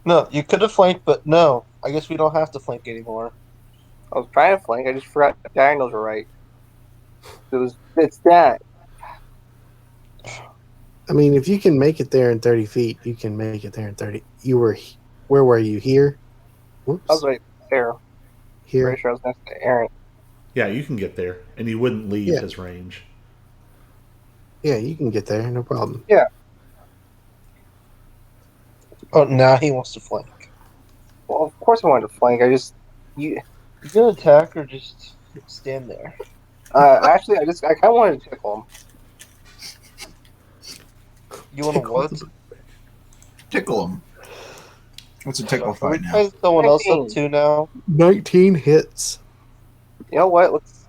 No, you could have flanked, but no. I guess we don't have to flank anymore. I was trying to flank, I just forgot the diagonals were right. It's that. I mean, if you can make it there in 30 feet, you can make it there in 30. Where were you? Here? Whoops. I was right there. Here. Pretty sure I was next to Aaron. Yeah, you can get there, and you wouldn't leave Yeah. his range. Yeah, you can get there. No problem. Oh, now he wants to flank. Well, of course I wanted to flank. You gonna attack or just stand there? Actually, I kind of wanted to tickle him. You want to Tickle what? them. Tickle him. What's a tickle Are we fight now? trying someone else up 19. too now? 19 hits. You know what? Let's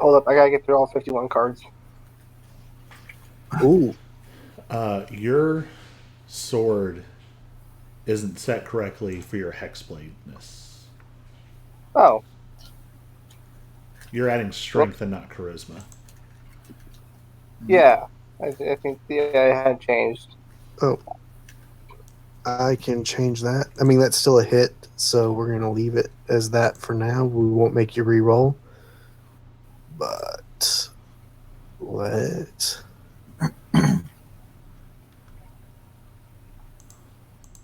hold up. I gotta get through all 51 cards. Ooh. Your sword isn't set correctly for your hexbladeness. Oh, You're adding strength and not charisma. yeah. I think I had changed. I can change that. I mean, that's still a hit, so we're going to leave it as that for now. We won't make you re-roll. But let's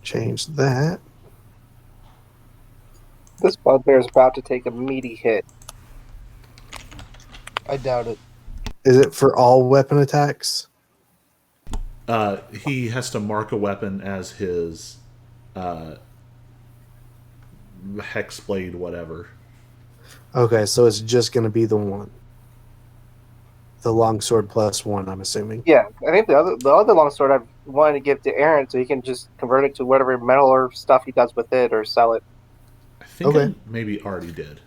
change that. This bugbear is about to take a meaty hit. I doubt it. Is it for all weapon attacks? He has to mark a weapon as his hexblade, whatever. Okay, so it's just going to be the one. The longsword plus 1, I'm assuming. Yeah, I think the other longsword I wanted to give to Aaron so he can just convert it to whatever metal or stuff he does with it or sell it. I think Okay. I maybe already did.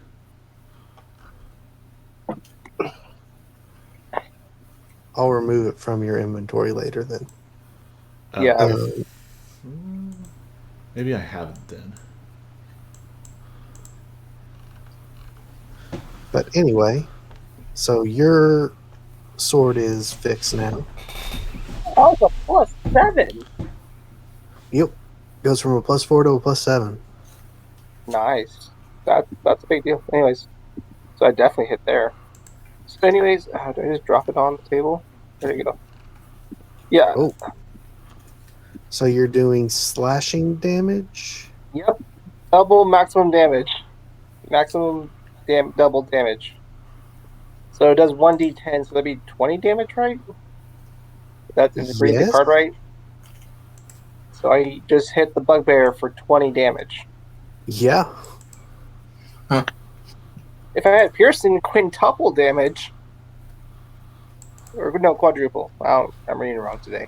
I'll remove it from your inventory later then. Yeah. Uh, Maybe I haven't then. but anyway, so your sword is fixed now. Oh, it's a +7. Yep. Goes from a +4 to a +7. Nice. That's a big deal. Anyways, so I definitely hit there. So anyways, do I just drop it on the table? There you go. Yeah. Oh. So you're doing slashing damage? Yep. Double maximum damage. Double damage. So it does 1d10, so that'd be 20 damage, right? If I read the Yes. card right. So I just hit the bugbear for 20 damage. Yeah. If I had piercing, quintuple damage. Or no, quadruple. I'm reading wrong today.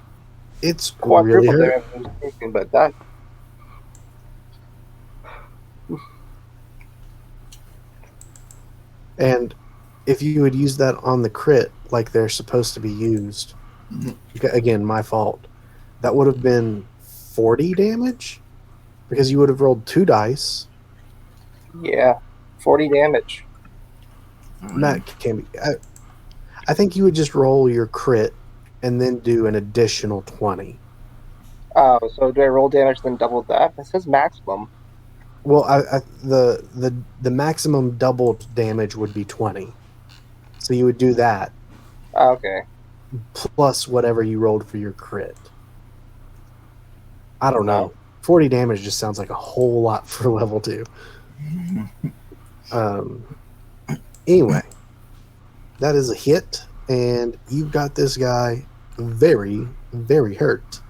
It's really Quadruple hurt. damage, was piercing, but that. And if you would use that on the crit like they're supposed to be used, Mhm. again, my fault, that would have been 40 damage because you would have rolled 2 dice. Yeah, 40 damage. That can be. I think you would just roll your crit and then do an additional 20. Oh, so do I roll damage then double that? It says maximum. Well, the maximum doubled damage would be 20. So you would do that Oh, okay. plus whatever you rolled for your crit. I don't know. 40 damage just sounds like a whole lot for level 2. Anyway, that is a hit, and you've got this guy very, very hurt.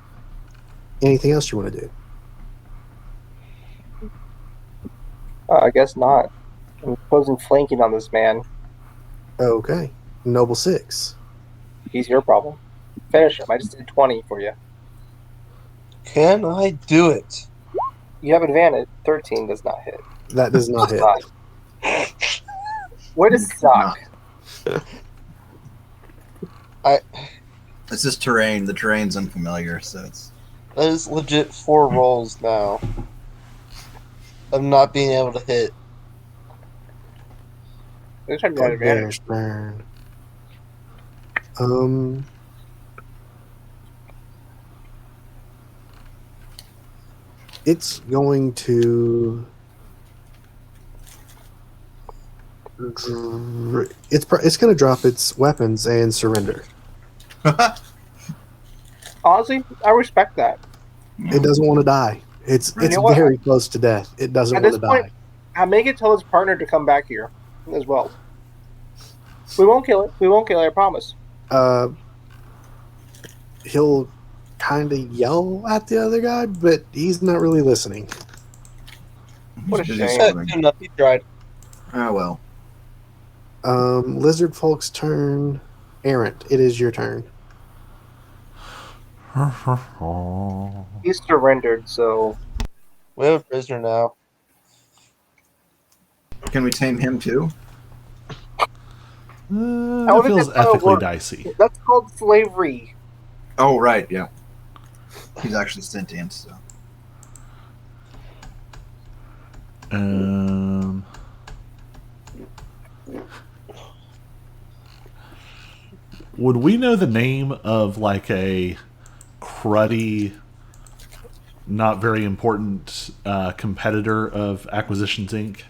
Anything else you want to do? I guess not. I'm posing flanking on this man. Okay. Noble 6. He's your problem. Finish him. I just did 20 for you. Can I do it? You have advantage. 13 does not hit. That does not hit. What is suck? It's just terrain. The terrain's unfamiliar, so it's. That is legit 4 rolls now of not being able to hit. This time you have advantage. Bear's turn. It's going to. It's going to drop its weapons and surrender. Honestly, I respect that. It doesn't want to die. It's You know what? very close to death. It doesn't At want this to point- die. I make it tell his partner to come back here as well. We won't kill it. We won't kill it, I promise. He'll kind of yell at the other guy, but he's not really listening. What a Busy shame. swimming. Good enough, he tried. Oh well. Lizard Folk's turn. Errant, it is your turn. He's surrendered, so We have a prisoner now. Can we tame him too? That think feels that's how it ethically works. dicey. that's called slavery. Oh right, yeah. He's actually sentient, so. Would we know the name of like a cruddy, not very important competitor of Acquisitions Inc.?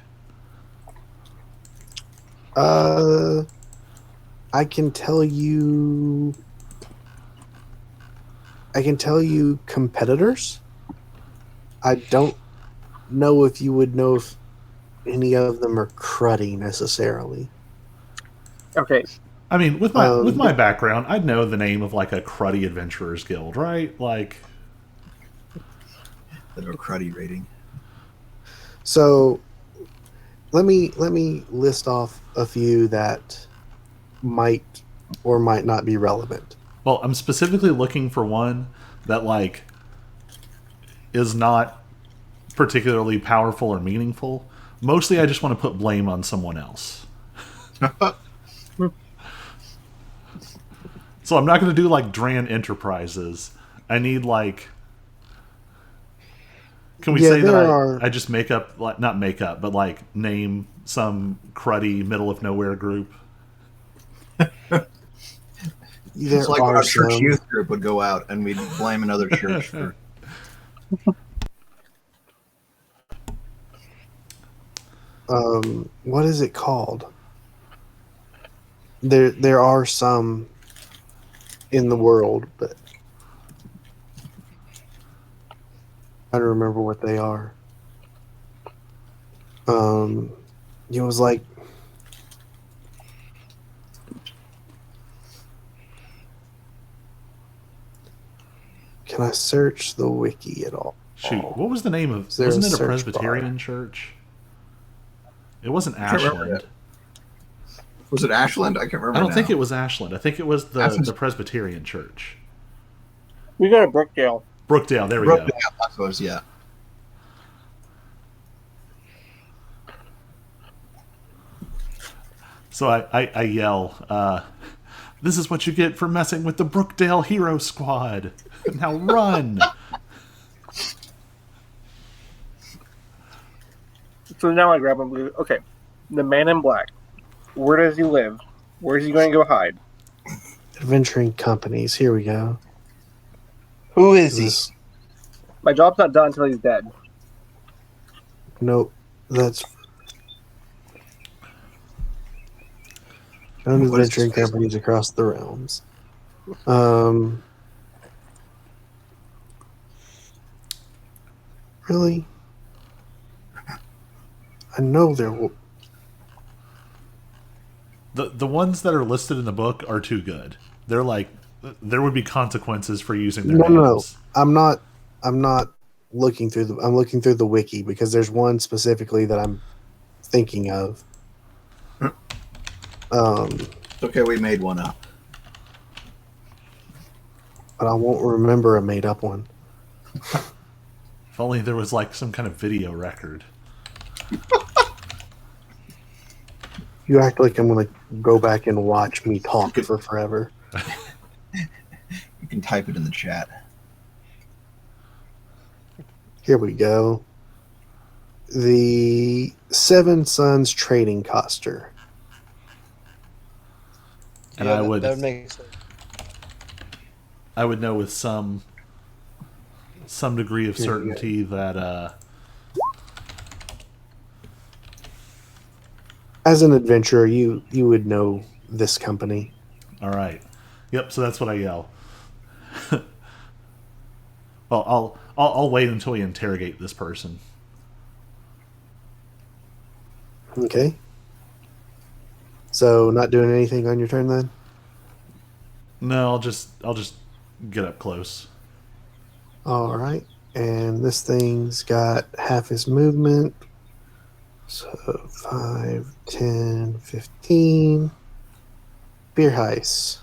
I can tell you. I can tell you competitors. I don't know if you would know if any of them are cruddy necessarily. Okay. I mean, with my background, I'd know the name of like a cruddy adventurers guild, right? Like, The cruddy rating. So, let me list off a few that might or might not be relevant. well, I'm specifically looking for one that like is not particularly powerful or meaningful. Mostly, I just want to put blame on someone else. So I'm not going to do like Dran Enterprises. I need like. Can we Yeah, say that there are- I just make up, like not make up, but like name some cruddy middle of nowhere group? There It's like when are our church some. youth group would go out and we'd blame another church for. What is it called? There are some in the world, but I don't remember what they are. It was like can I search the wiki at all? Shoot, what was the name of? Is there Wasn't a it a search Presbyterian church? It wasn't can't remember Ashland. Was it Ashland? I can't remember. I don't now. think it was Ashland. I think it was Ashland's- the Presbyterian church. We go to Brookdale. Brookdale, there we Brookdale, go. I suppose, yeah. So I yell, this is what you get for messing with the Brookdale Hero Squad. Now run! So now I grab him. Okay, the man in black. Where does he live? Where's he going to go hide? Adventuring companies. Here we go. Who is he? This, My job's not done until he's dead. nope. That's own What is adventuring this? companies across the realms. Really? I know there will. The ones that are listed in the book are too good. They're like, there would be consequences for using their No. names. I'm not looking through the. I'm looking through the wiki because there's one specifically that I'm thinking of. It's okay, we made one up. But I won't remember a made up one. If only there was like some kind of video record. You act like I'm gonna go back and watch me talk for forever. You can type it in the chat. Here we go. The Seven Sons Trading Coster. And I that would- That would make sense. I would know with some degree of Here we go. certainty that As an adventurer, you would know this company. all right. Yep, so that's what I yell. Well, I'll wait until we interrogate this person. Okay. So, not doing anything on your turn then? No, I'll just get up close. All right. And this thing's got half his movement. So 5, 10, 15. Beer heist.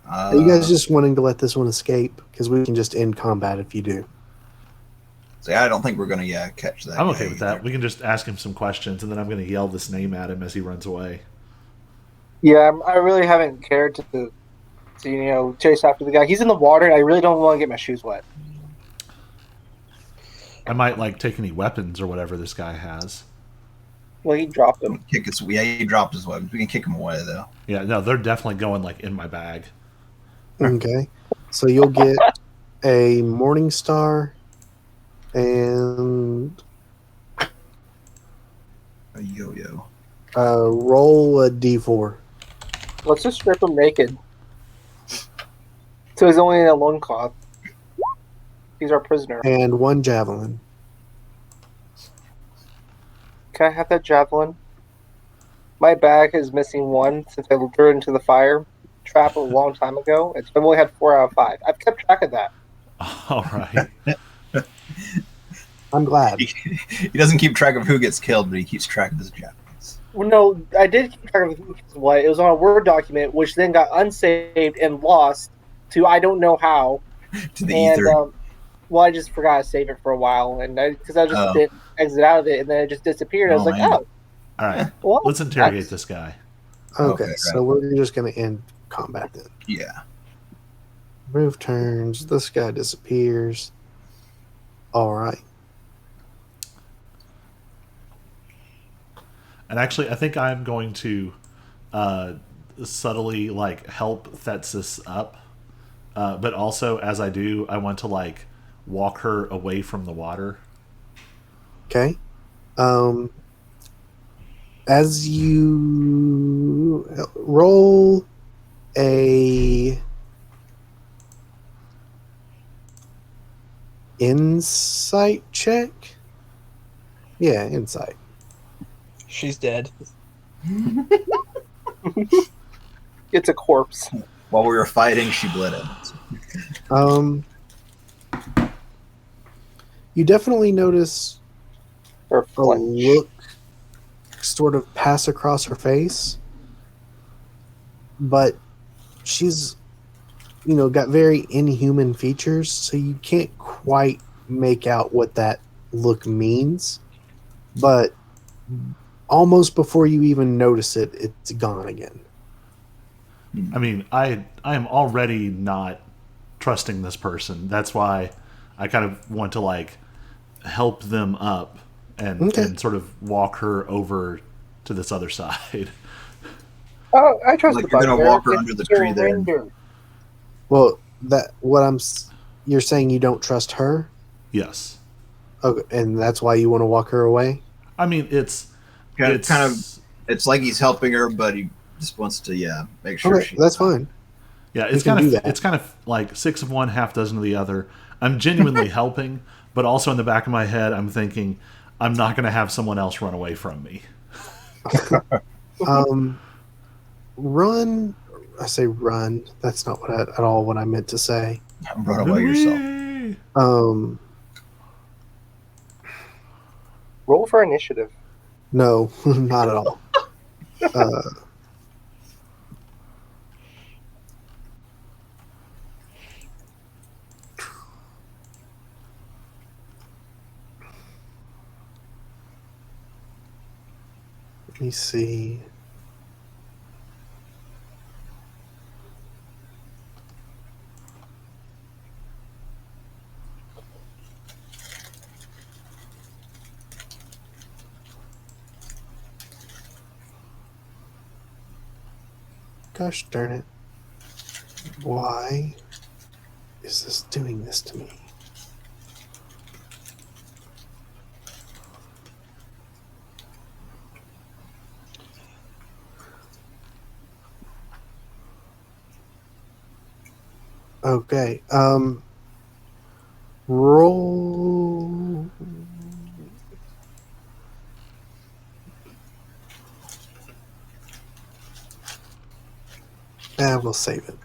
Are you guys just wanting to let this one escape? Because we can just end combat if you do. See, I don't think we're gonna catch that. I'm guy okay with that. either. We can just ask him some questions, and then I'm going to yell this name at him as he runs away. Yeah, I really haven't cared to chase after the guy. He's in the water, and I really don't want to get my shoes wet. I might like take any weapons or whatever this guy has. Well, he dropped them. Kick us. Yeah, he dropped his weapons. We can kick him away though. Yeah, no, they're definitely going like in my bag. Okay. So you'll get a Morning Star and A yo-yo. roll a d4. Let's just strip him naked. So he's only in a loincloth. He's our prisoner. And 1 javelin. Can I have that javelin? My bag is missing one since I threw it into the fire trap a long time ago. I've only had 4 out of 5. I've kept track of that. All right. I'm glad. He doesn't keep track of who gets killed, but he keeps track of his Japanese. Well, no, I did keep track of what. It was on a Word document, which then got unsaved and lost to I don't know how. To the And ether. well, I just forgot to save it for a while, and because I just Oh. didn't exit out of it, and then it just disappeared. I was Oh, like, man. oh, All right. well, Let's interrogate that's- this guy. Okay, Okay, so we're just going to end combat then. Yeah. Move turns. This guy disappears. All right. And actually, I think I'm going to subtly like help Thetsis up, but also as I do, I want to like walk her away from the water. Okay. As you roll a insight check. Yeah, insight. She's dead. It's a corpse. While we were fighting, she bled out. You definitely notice Or a flinch. look sort of pass across her face, but she's, got very inhuman features, so you can't quite make out what that look means. But almost before you even notice it, it's gone again. I mean, I am already not trusting this person. That's why I kind of want to like help them up and, Okay. and sort of walk her over to this other side. Oh, I trust Like the you're gonna bugbear. walk her It's under the your tree there. reindeer. Well, you're saying you don't trust her, Yes. okay, and that's why you want to walk her away. I mean, it's Kind of, it's like he's helping her, but he just wants to, make sure Okay, she. that's fine. Yeah, it's can kind do of that. it's kind of like six of one, half dozen of the other. I'm genuinely helping, but also in the back of my head, I'm thinking I'm not going to have someone else run away from me. Run. I say run. That's not at all what I meant to say. Run away yourself. Whee! Roll for initiative. No, not at all. Let me see. Gosh darn it. Why is this doing this to me? Okay. Roll. We'll save it.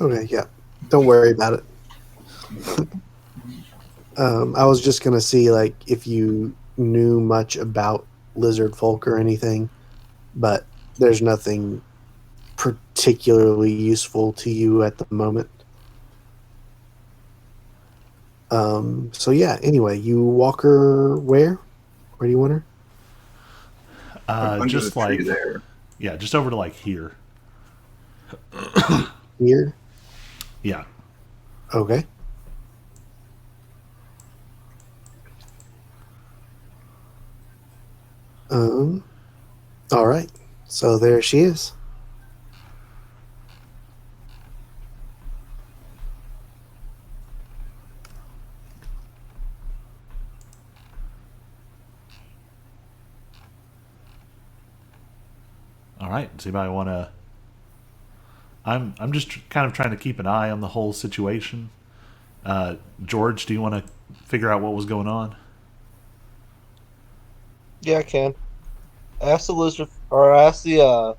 Okay, yeah. Don't worry about it. I was just gonna see like if you knew much about lizard folk or anything, but there's nothing particularly useful to you at the moment. So yeah, anyway, you walk her where? Where do you want her? Under Just the tree like there. yeah, just over to like here. Here? Yeah. Okay. All right. So there she is. All right. Does anybody want to? I'm just kind of trying to keep an eye on the whole situation. George, do you want to figure out what was going on? Yeah, I can. Ask the lizard, or ask the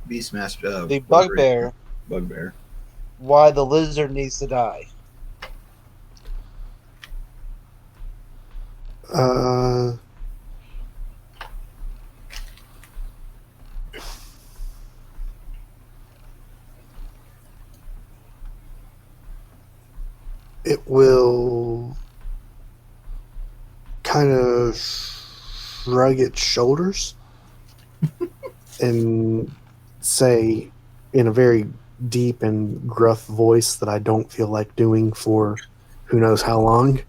Beastmaster. the bugbear Bugbear. why the lizard needs to die. Uh, it will kind of shrug its shoulders and say in a very deep and gruff voice that I don't feel like doing for who knows how long.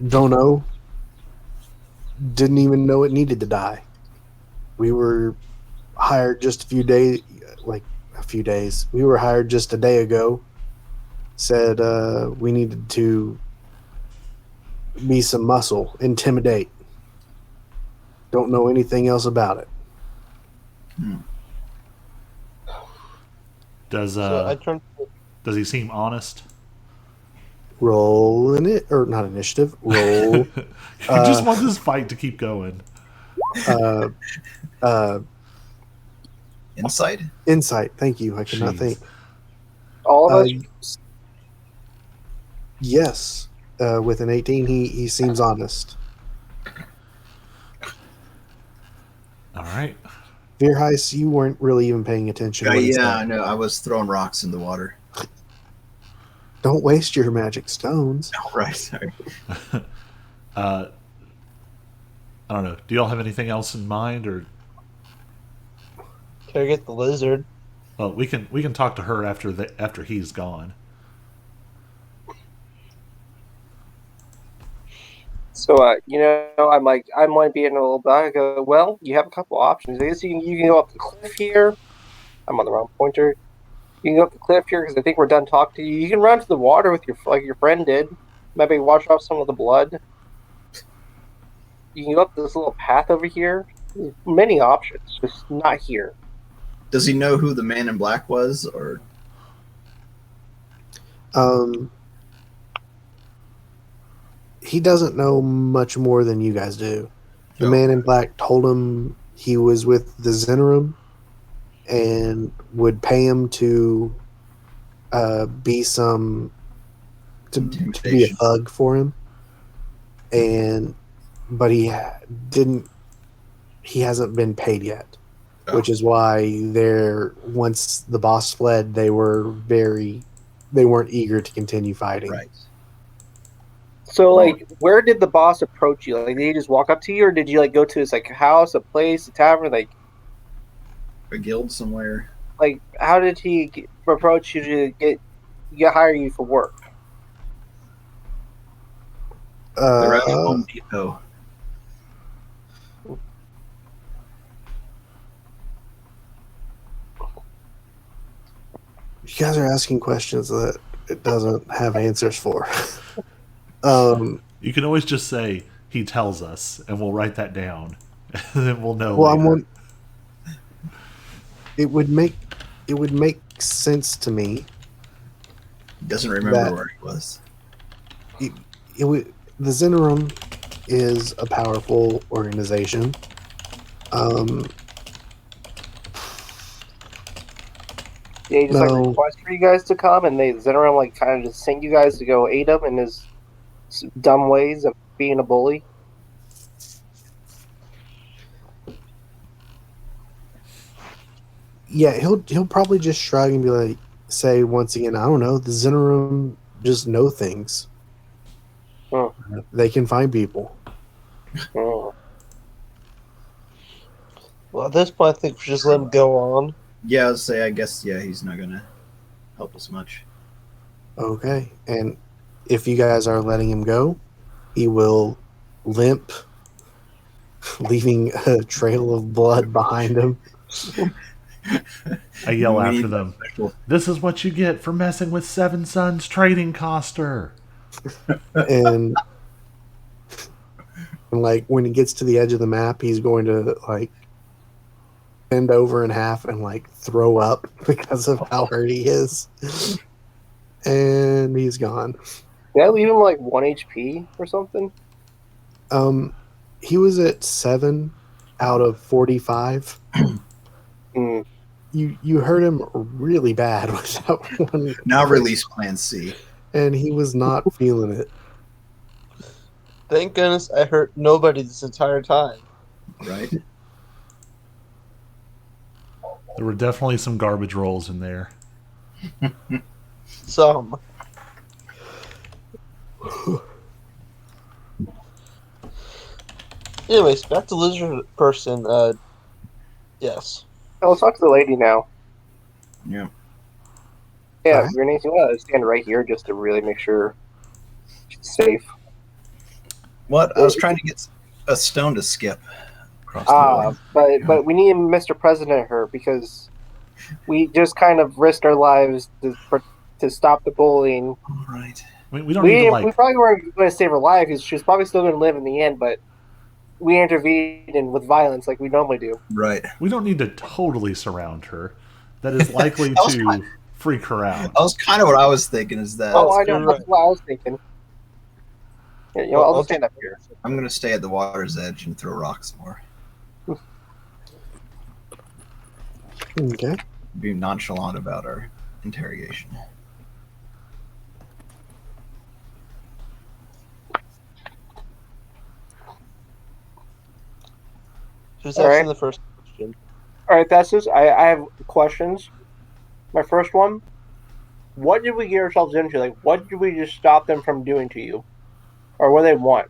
Don't know. Didn't even know it needed to die. We were hired just a few days. We were hired just a day ago. Said we needed to be some muscle, intimidate. Don't know anything else about it. Does So I turned. does he seem honest? Roll in it, or not initiative. Roll He just wants this fight to keep going. uh, Inside? insight. Thank you. I cannot Jeez. think. All of Uh, us. Yes, with an 18, he seems honest. All right. Veerheis, you weren't really even paying attention. When he Yeah, I said, know. I was throwing rocks in the water. don't waste your magic stones. Oh, right. Sorry. I don't know. Do y'all have anything else in mind, or Can I get the lizard? well, we can talk to her after he's gone. So, I'm like being a little bit. I go, well, you have a couple options. I guess you can go up the cliff here. I'm on the wrong pointer. You can go up the cliff here because I think we're done talking to you. You can run to the water with your friend did. Maybe wash off some of the blood. You can go up this little path over here. There's many options, just not here. Does he know who the man in black was? Or He doesn't know much more than you guys do. The Oh. man in black told him he was with the Zenerum and would pay him to be to be a Intimidation. thug for him, but he hasn't been paid yet, Oh. which is why once the boss fled, they weren't eager to continue fighting. right? So, where did the boss approach you? Like, did he just walk up to you, or did you go to his house, a place, a tavern? A guild somewhere. How did he approach you to hire you for work? They're at Home Depot. You guys are asking questions that it doesn't have answers for. You can always just say he tells us, and we'll write that down, and then we'll know. Well, later. it would make sense to me. He doesn't remember That- where he was. The Zenerum is a powerful organization. Yeah, he just No. request for you guys to come, and Zenerum kind of just sent you guys to go aid him in his dumb ways of being a bully. Yeah, he'll probably just shrug and be like, say once again, I don't know, the Zenerum just know things. Oh. They can find people. Oh. Well, at this point, I think we should just let him go on. Yeah, I guess he's not gonna help us much. Okay, and if you guys are letting him go, he will limp, leaving a trail of blood behind him. I yell We after need them. special- This is what you get for messing with Seven Sons Trading Coster. and when he gets to the edge of the map, he's going to bend over in half and throw up because of how hurt he is. And he's gone. Did I leave him 1 HP or something? He was at 7 out of 45. Mm. You hurt him really bad with that one. Now release Plan C. And he was not feeling it. Thank goodness I hurt nobody this entire time. Right? There were definitely some garbage rolls in there. Some. Anyways, back to lizard person. Yes. Oh, let's talk to the lady now. Yeah. Yeah, Alright. your name's stand right here just to really make sure she's safe. What? I was trying to get a stone to skip across the way. But we need Mr. President her because we just kind of risked our lives to stop the bullying. All right. We don't need to We probably weren't going to save her life because she was probably still going to live in the end, but we intervene in with violence like we normally do. Right. We don't need to totally surround her. That is likely That was to fine. freak her out. That was kind of what I was thinking. Is that Oh, I know. you're That's right. what I was thinking. Yeah, Well, I'll I'll just stand up here. I'm gonna stay at the water's edge and throw rocks more. Okay. Be nonchalant about our interrogation. Who's All asking right. the first question? All right, that's this. I have questions. My first one: what did we get ourselves into? Like, what did we just stop them from doing to you, or what do they want?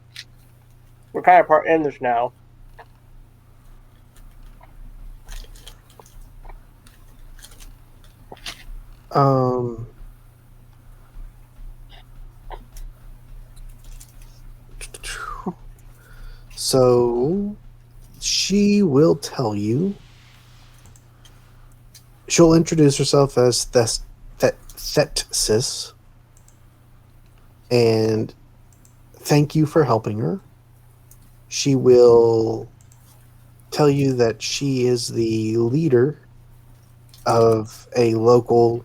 We're kind of part in this now. Um. So she will tell you. She'll introduce herself as Thetsis and thank you for helping her. She will tell you that she is the leader of a local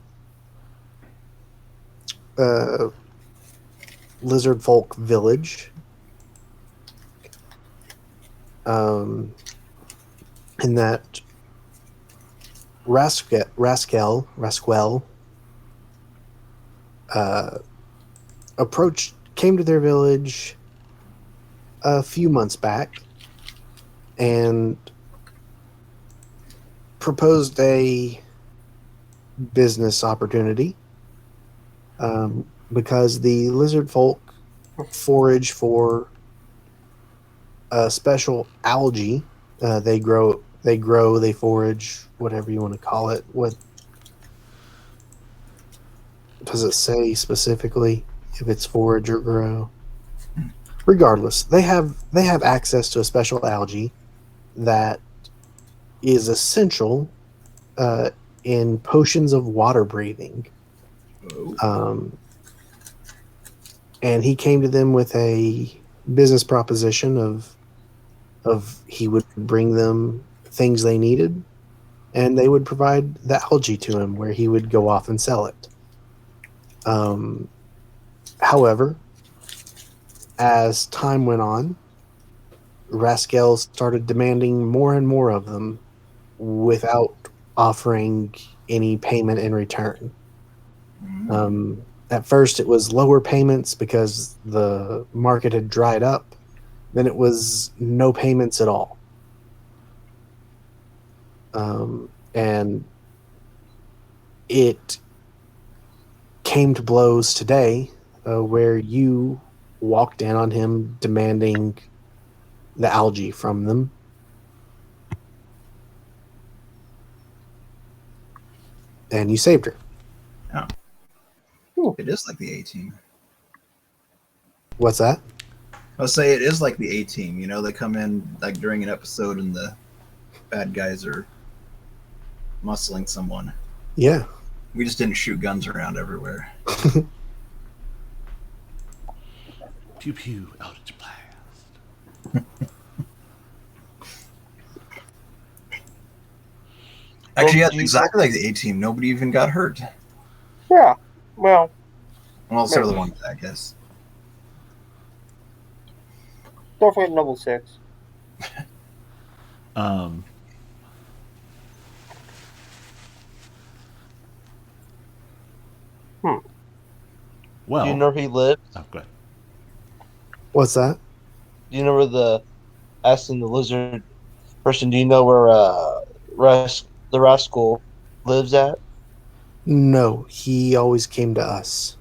lizard folk village. And that Rasquel came to their village a few months back and proposed a business opportunity because the lizard folk forage for a special algae. They forage, whatever you want to call it. What does it say specifically if it's forage or grow? Regardless, they have access to a special algae that is essential in potions of water breathing. And he came to them with a business proposition of he would bring them things they needed, and they would provide the algae to him where he would go off and sell it. However, as time went on, Rascal started demanding more and more of them without offering any payment in return. At first, it was lower payments because the market had dried up. Then it was no payments at all. And it came to blows today where you walked in on him demanding the algae from them. And you saved her. It is like the A-Team. What's that? I'll say it is like the A-Team. You know, they come in like during an episode and the bad guys are muscling someone. Yeah. We just didn't shoot guns around everywhere. Pew pew, Eldritch Blast. Actually, yeah, do you- exactly like the A-Team. Nobody even got hurt. Yeah. Well, Well, except for the one guy, I guess. don't forget Noble 6. Well, Do you know where he lives? oh, go ahead. What's that? Do you know where asking the lizard person, do you know where the rascal lives at? No, he always came to us.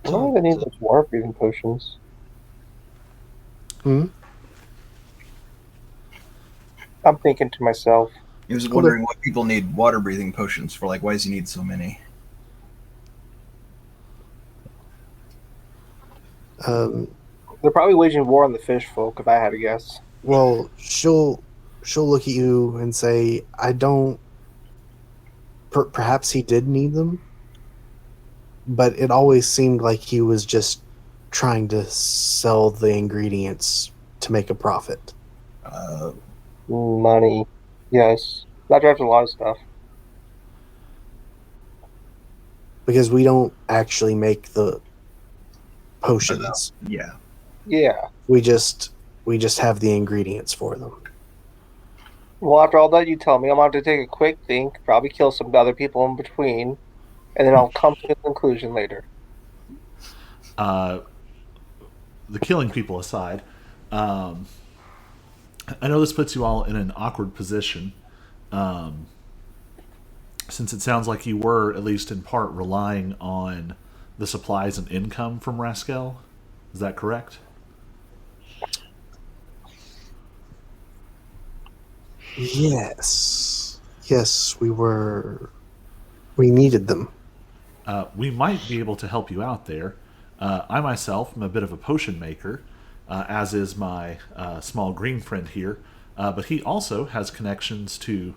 I don't think I need those water breathing potions. Hmm? I'm thinking to myself, He was wondering what people need water breathing potions for. Like, why does he need so many? they're probably waging war on the fish folk, if I had to guess. Well, she'll look at you and say, "I don't." Perhaps he did need them, but it always seemed like he was just trying to sell the ingredients to make a profit. Money. Yes. That drives a lot of stuff. Because we don't actually make the potions. Yeah. Yeah. We just have the ingredients for them. Well, after all that you tell me, I'm going to take a quick think, probably kill some other people in between, and then I'll come to a conclusion later. The killing people aside, I know this puts you all in an awkward position, since it sounds like you were, at least in part, relying on the supplies and income from Rascal. Is that correct? Yes. Yes, we were. We needed them. We might be able to help you out there. I myself am a bit of a potion maker, as is my small green friend here, but he also has connections to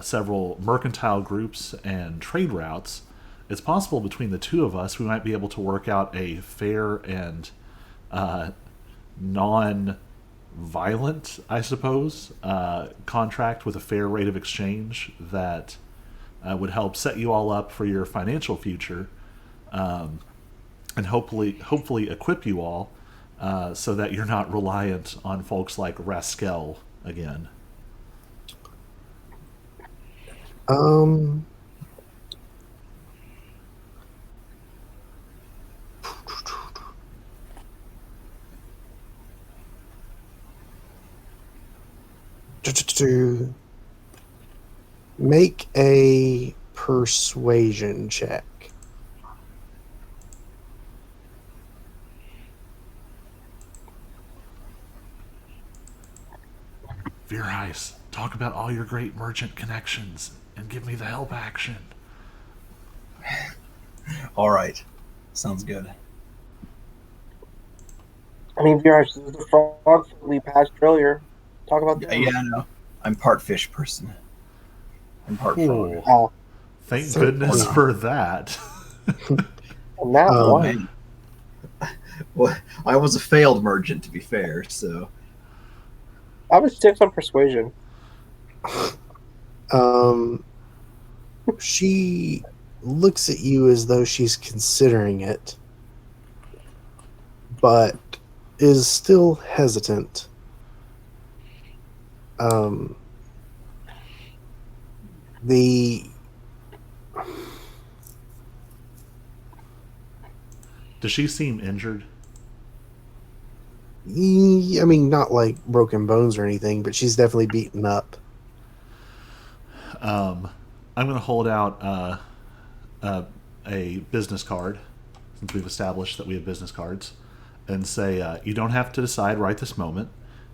several mercantile groups and trade routes. It's possible between the two of us we might be able to work out a fair and non-violent, I suppose, contract with a fair rate of exchange that would help set you all up for your financial future, and hopefully equip you all so that you're not reliant on folks like Rascal again. Um. To make a persuasion check. Veerheis, talk about all your great merchant connections and give me the help action. All right. Sounds good. I mean, Viraj, this is the frogs we passed earlier. Talk about that. Yeah, I know. I'm part fish person. I'm part frog. Oh, Thank So- goodness for that. and that Oh, one. man. Well, I was a failed merchant, to be fair. So I was 6 on persuasion. She looks at you as though she's considering it, but is still hesitant. The Does she seem injured? I mean, not like broken bones or anything, but she's definitely beaten up. I'm going to hold out a business card, since we've established that we have business cards, and say, you don't have to decide right this moment,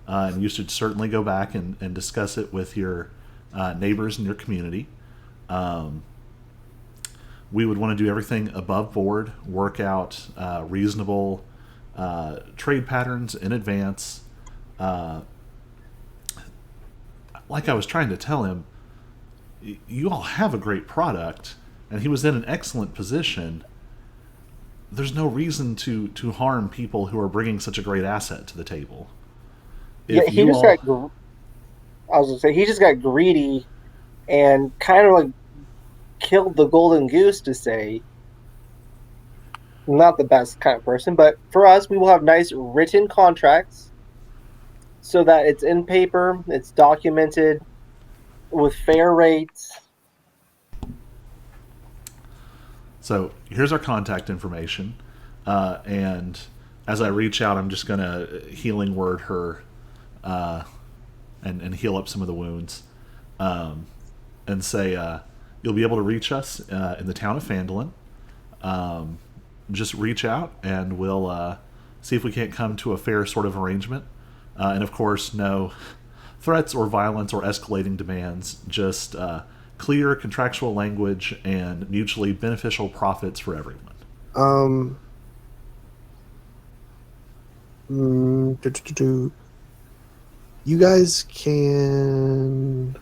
and you should certainly go back and discuss it with your neighbors in your community. We would want to do everything above board, work out reasonable trade patterns in advance. Like I was trying to tell him, you all have a great product, and he was in an excellent position. There's no reason to harm people who are bringing such a great asset to the table. Yeah, he just got. I was gonna say he just got greedy, and kind of like killed the golden goose to say. Not the best kind of person, but for us, we will have nice written contracts, so that it's in paper, it's documented, with fair rates. So here's our contact information, and as I reach out, I'm just gonna healing word her, and heal up some of the wounds, and say you'll be able to reach us in the town of Phandalin. Just reach out, and we'll see if we can't come to a fair sort of arrangement. And of course, no threats or violence or escalating demands. Just clear contractual language and mutually beneficial profits for everyone. You guys can.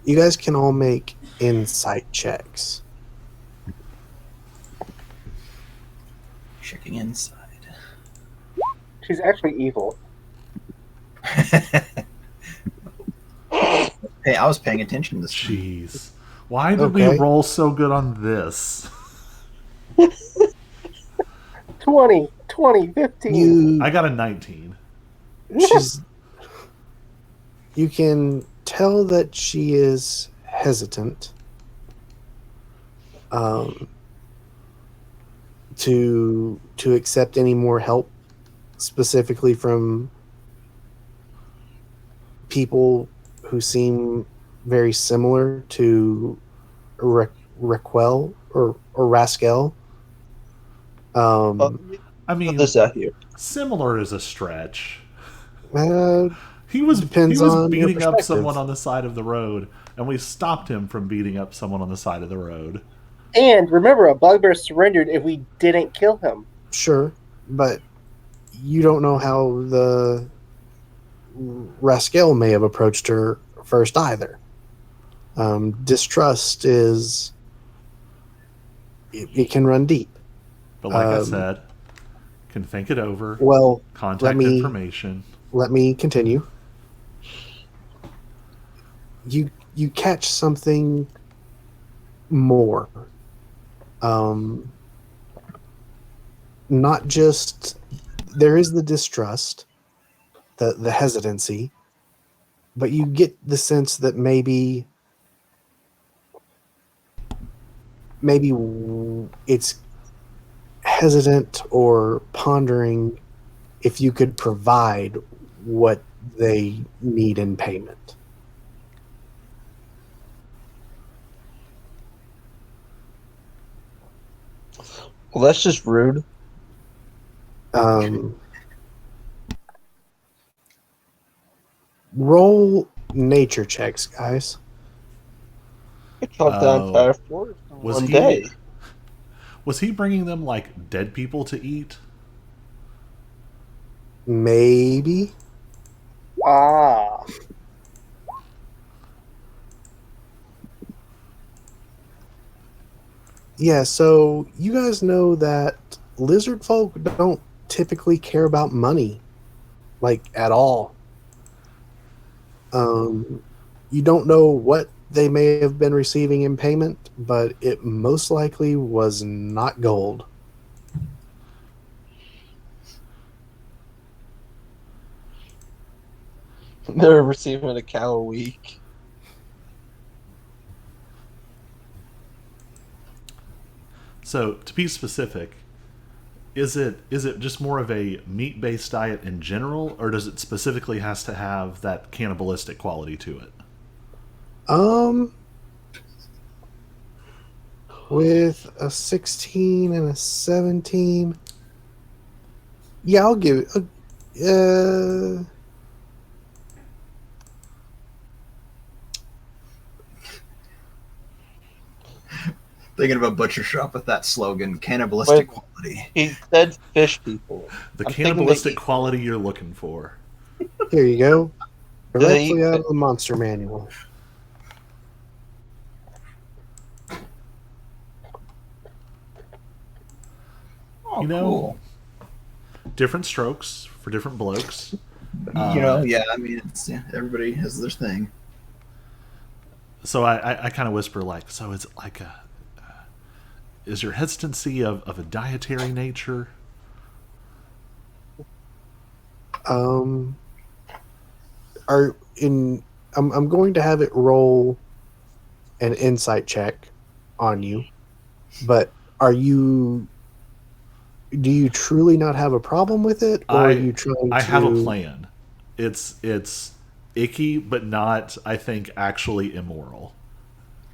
You guys can all make insight checks. Checking inside. She's actually evil. Hey, I was paying attention this time. Jeez. Why did we Okay. roll so good on this? 20, 15. You I got a 19. she's you can tell that she is hesitant to accept any more help, specifically from people who seem very similar to Raquel or Rascal. I mean, Put this out here. similar is a stretch. uh, He was Depends on your beating up perspective. someone on the side of the road, and we stopped him from beating up someone on the side of the road. And remember, a bugbear surrendered if we didn't kill him. sure, but you don't know how the Rascal may have approached her first either. Distrust is it can run deep. But like I Um, said, can think it over. Well, Contact me- information. let me continue. You catch something more. Not just there is the distrust, the hesitancy, but you get the sense that maybe it's hesitant or pondering if you could provide what they need in payment. Well, that's just rude. Roll nature checks, guys. I chopped down Oh. entire forest in Was one he- day. Was he bringing them like dead people to eat? Maybe. Ah. Yeah, so you guys know that lizard folk don't typically care about money, like at all. You don't know what they may have been receiving in payment, but it most likely was not gold. They're receiving a cow a week. So to be specific, is it just more of a meat based diet in general, or does it specifically has to have that cannibalistic quality to it? With a 16 and a 17, yeah, I'll give it. Thinking of a butcher shop with that slogan, cannibalistic Wait. quality. He said fish people. The I'm thinking cannibalistic they- quality you're looking for. Here you go. Do they Directly eat out fish? of the monster manual. Oh, You know, cool. Different strokes for different blokes. You know, yeah, I mean, everybody has their thing. So I kind of whisper like, so it's like a, is your hesitancy of a dietary nature? I'm going to have it roll an insight check on you, but do you truly not have a problem with it, or are you trying I to have a plan. It's icky, but not, I think, actually immoral.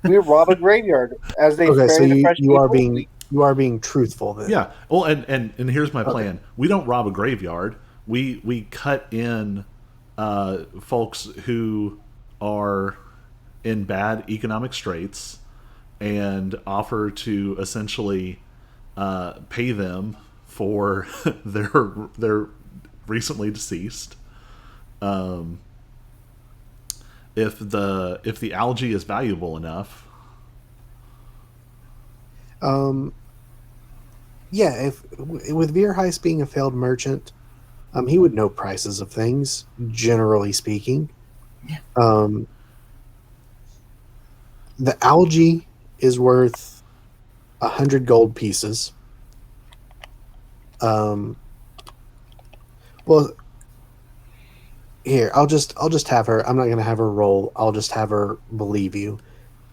We rob a graveyard as they Okay, so bury the fresh you are people. being truthful then. Yeah. Well, and here's my plan. We don't rob a graveyard. We cut in folks who are in bad economic straits and offer to essentially pay them for their recently deceased. if the algae is valuable enough. Yeah, if with Vierheis being a failed merchant, he would know prices of things, generally speaking. Yeah. The algae is worth 100 gold pieces. Well, here I'll just have her. I'm not going to have her roll. I'll just have her believe you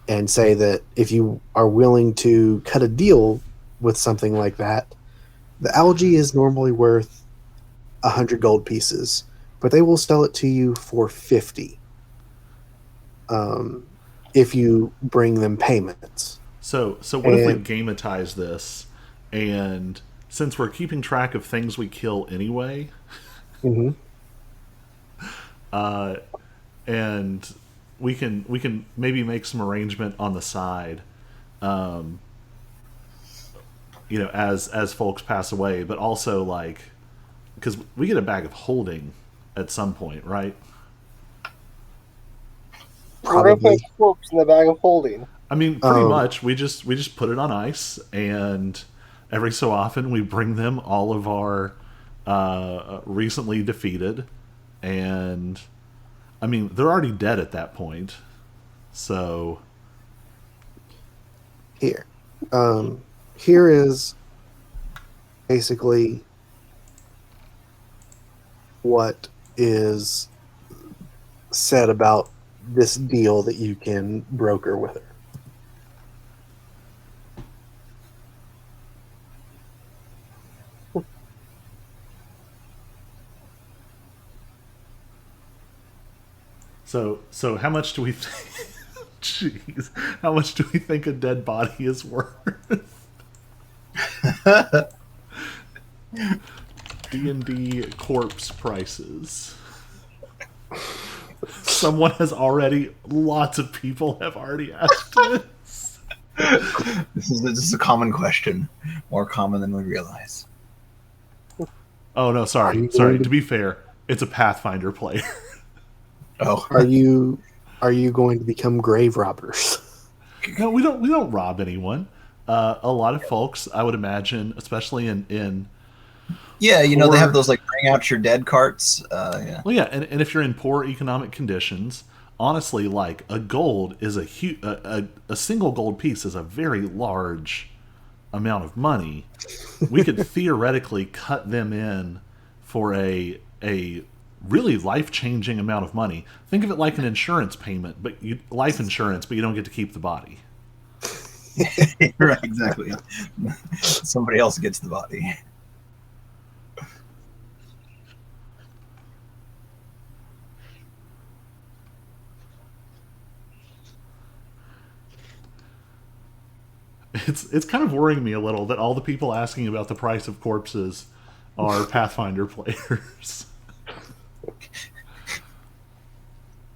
and say that if you are willing to cut a deal with something like that, the algae is normally worth 100 gold pieces, but they will sell it to you for 50. If you bring them payments. So what if we And- gametize this, and since we're keeping track of things we kill anyway, Mhm. and we can maybe make some arrangement on the side, as folks pass away, but also like because we get a bag of holding at some point, right? We're gonna put Probably. a corpse in the bag of holding. I mean, pretty much. We just put it on ice, and every so often we bring them all of our recently defeated, and I mean they're already dead at that point. So Here. Here is basically what is said about this deal that you can broker with her. so how much do we? Jeez, how much do we think a dead body is worth? D&D corpse prices. Someone has already. Lots of people have already asked this. This is a common question, more common than we realize. Oh no, Are sorry. you Sorry. going to- To be fair, it's a Pathfinder player. Oh, Are you going to become grave robbers? No, we don't rob anyone. A lot of folks, I would imagine, especially in yeah, they Or- have those like bring out your dead carts. Yeah. well, yeah, and if you're in poor economic conditions, honestly, like a gold is a single gold piece is a very large amount of money. We could theoretically cut them in for a really life changing amount of money. Think of it like an insurance payment, but life insurance, but you don't get to keep the body. Right, exactly. Somebody else gets the body. It's kind of worrying me a little that all the people asking about the price of corpses are Pathfinder players.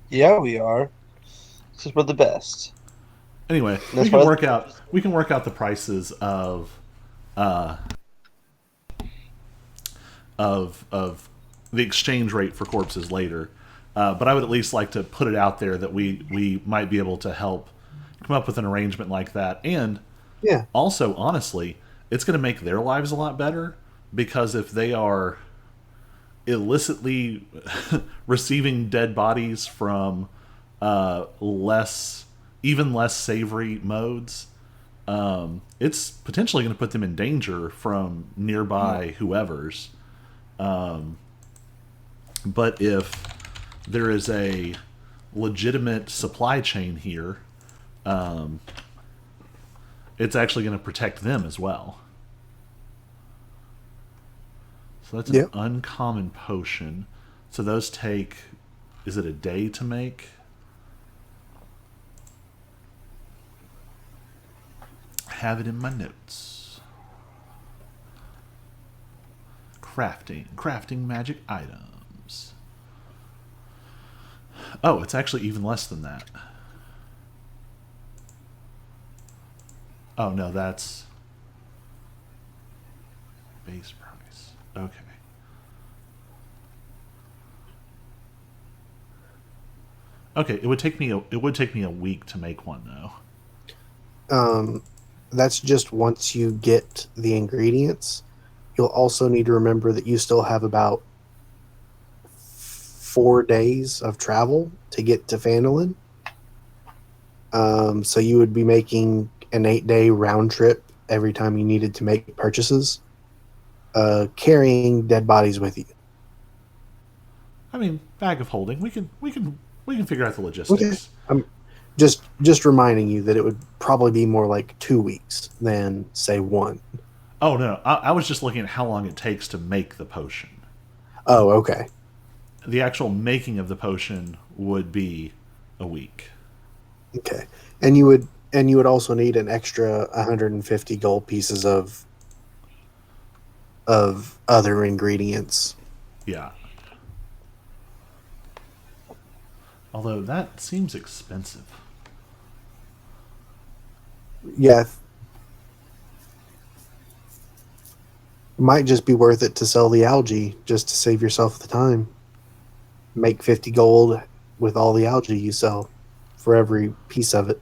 Yeah, we are. Because we're the best. Anyway, That's we can why- work out the prices of the exchange rate for corpses later. But I would at least like to put it out there that we might be able to help come up with an arrangement like that. And Yeah. also, honestly, it's going to make their lives a lot better because if they are illicitly receiving dead bodies from even less savory modes, it's potentially going to put them in danger from nearby whoever's. But if there is a legitimate supply chain here, it's actually going to protect them as well. So that's an Yep. uncommon potion. So those take, is it a day to make? Have it in my notes. Crafting magic items. Oh, it's actually even less than that. Oh no, that's base price. Okay. Okay, it would take me a week to make one though. That's just once you get the ingredients. You'll also need to remember that you still have about 4 days of travel to get to Phandalin. So you would be making an 8-day round trip every time you needed to make purchases, carrying dead bodies with you. I mean, bag of holding. We can figure out the logistics. I'm just reminding you that it would probably be more like 2 weeks than say 1. Oh no, I was just looking at how long it takes to make the potion. Oh, okay. The actual making of the potion would be a week. Okay. And you would also need an extra 150 gold pieces of other ingredients. Yeah. Although that seems expensive. Yeah. Might just be worth it to sell the algae just to save yourself the time. Make 50 gold with all the algae you sell for every piece of it.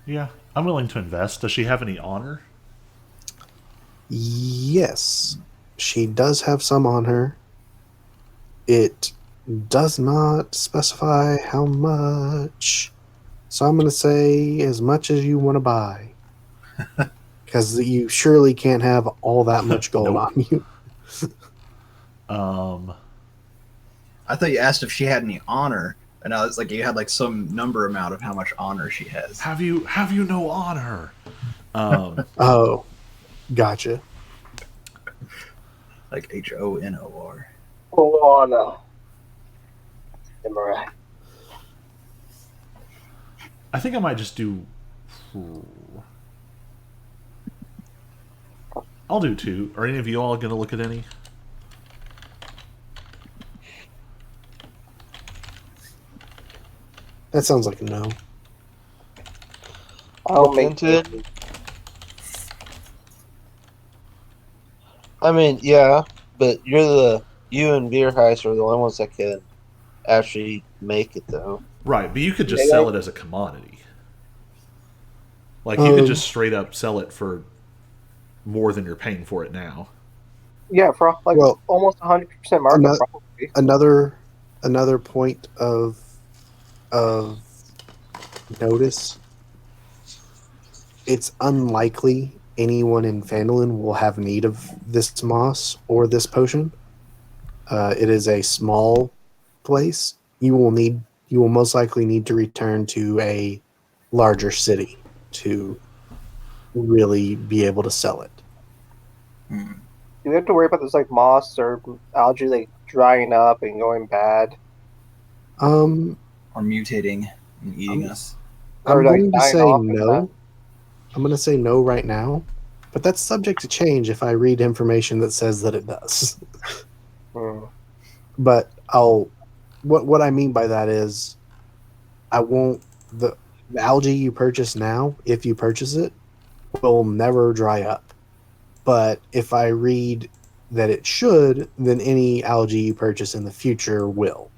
Yeah, I'm willing to invest. Does she have any honor? Yes, she does have some on her. It does not specify how much. So I'm going to say as much as you want to buy. Because you surely can't have all that much gold Nope. on you. I thought you asked if she had any honor, and I was like, you had like some number amount of how much honor she has. Have you no honor? Oh, gotcha. Like HONOR. Oh no. Samurai. I think I might just do. I'll do 2. Are any of you all going to look at any? That sounds like a no. I'll Look make into it. I mean, yeah, but you and Beer Heist are the only ones that can actually make it, though. Right, but you could just Yeah. sell it as a commodity. Like, you could just straight up sell it for more than you're paying for it now. Yeah, for like Well, almost 100% markup, ano- probably. Another point of notice. It's unlikely anyone in Phandalin will have need of this moss or this potion. It is a small place. You will most likely need to return to a larger city to really be able to sell it. Hmm. Do we have to worry about this like moss or algae like drying up and going bad? Um, Or mutating and eating us. I'm Or, like, going to dying say off and no. that. I'm going to say no right now, but that's subject to change if I read information that says that it does. Hmm. But what I mean by that is I won't the algae you purchase now, if you purchase it, will never dry up. But if I read that it should, then any algae you purchase in the future will.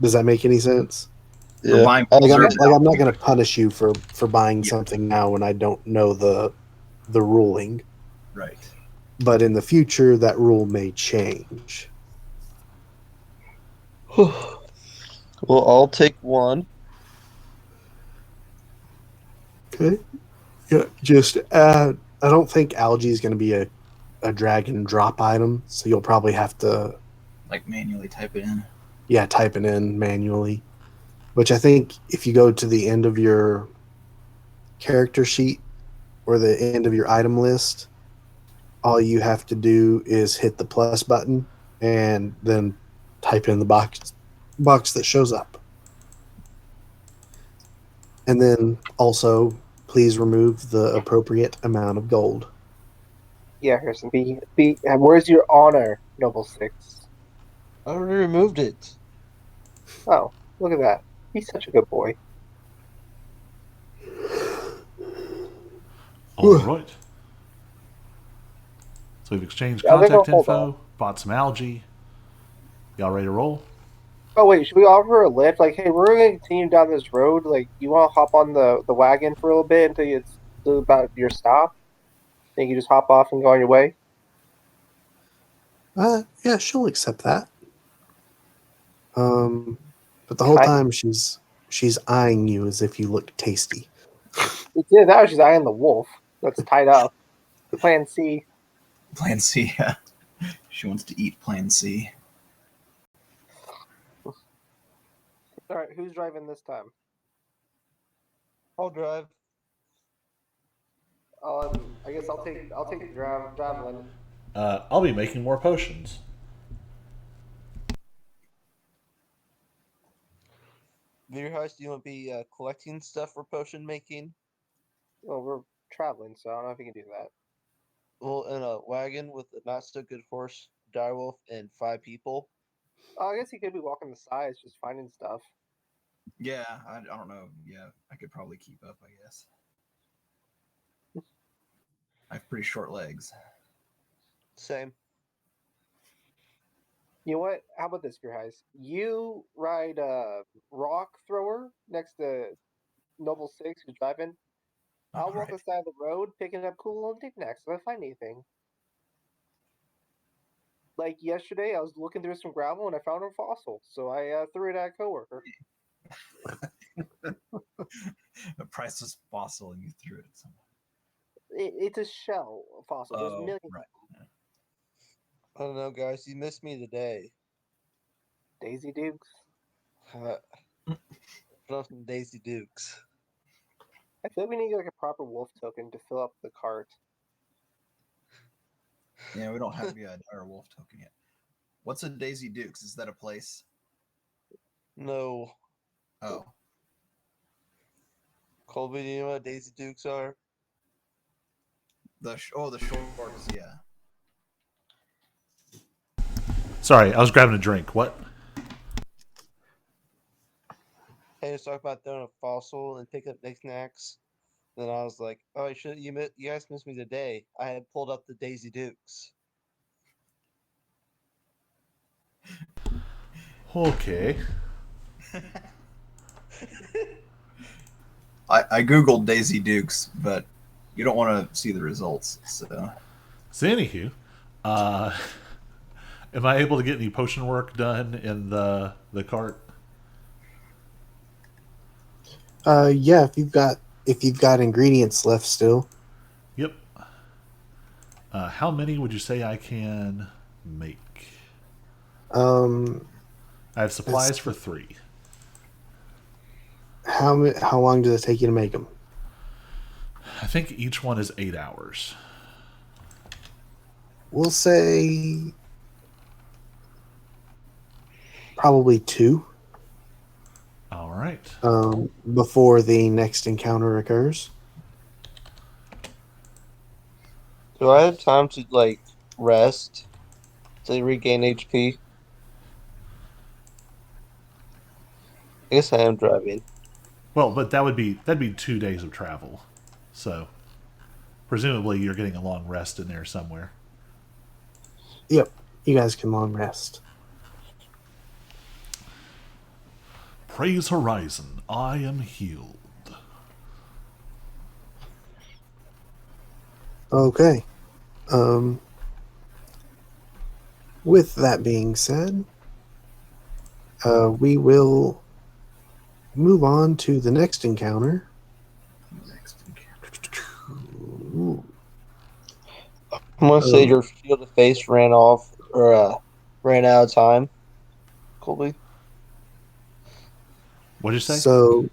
Does that make any sense? We're buying Like preserved I'm not algae. going to punish you for buying Yeah. something now when I don't know the ruling. Right. But in the future, that rule may change. Well, I'll take 1. Okay. Yeah, just add. I don't think algae is going to be a drag and drop item, so you'll probably have to, Like manually type it in. type it in manually. Which I think if you go to the end of your character sheet or the end of your item list, all you have to do is hit the plus button and then type in the box that shows up. And then also, please remove the appropriate amount of gold. Yeah, Harrison. Where's your honor, Noble Six? I already removed it. Oh, look at that. He's such a good boy. All right. So we've exchanged Yeah, they're contact gonna hold info, bought some algae. Y'all ready to roll? Oh wait, should we offer a lift? Like, hey, we're gonna continue down this road. Like, you want to hop on the wagon for a little bit until it's to about your stop? Then you just hop off and go on your way. Yeah, she'll accept that. But the whole Kind time she's eyeing you as if you look tasty. It's either that or she's eyeing the wolf that's tied up. Plan C. Plan C. Yeah. She wants to eat Plan C. All right, who's driving this time? I'll drive. I guess I'll take the traveling. I'll be making more potions. Veerhuis, do you want to be collecting stuff for potion making? Well, we're traveling, so I don't know if you can do that. Well, in a wagon with a not so good horse, direwolf, and 5 people. Oh, I guess he could be walking the sides, just finding stuff. Yeah, I don't know. Yeah, I could probably keep up, I guess. I have pretty short legs. Same. You know what? How about this, guys? You ride a rock thrower next to Noble Six, who's driving. I'll walk Alright. the side of the road, picking up cool little knickknacks if I find anything. Like yesterday, I was looking through some gravel and I found a fossil, so I threw it at a coworker. A priceless fossil, and you threw it at someone. It's a shell fossil. There's Oh, millions right. I don't know, guys. You missed me today. of Daisy Dukes. Some Daisy Dukes. I feel like we need like a proper wolf token to fill up the cart. Yeah, we don't have a dire wolf token yet. What's a Daisy Dukes? Is that a place? No. Oh, Colby, do you know what Daisy Dukes are? the shorts. Yeah. Sorry, I was grabbing a drink. What? Hey, let's talk about throwing a fossil and pick up knickknacks. Then I was like, oh, you guys missed me today. I had pulled up the Daisy Dukes. Okay. I googled Daisy Dukes, but you don't want to see the results. So So anywho, am I able to get any potion work done in the cart? Yeah, if you've got ingredients left still. Yep. How many would you say I can make? Um, I have supplies for 3. how long does it take you to make them? I think each one is 8 hours. We'll say probably 2. All right. Before the next encounter occurs. Do I have time to like rest to regain HP? I guess I am driving. Well, but that'd be 2 days of travel. So presumably you're getting a long rest in there somewhere. Yep, you guys can long rest. Praise Horizon, I am healed. Okay. With that being said, we will move on to the next encounter. Ooh. I'm gonna say your shield of face ran off or ran out of time. Colby, What'd you say? So,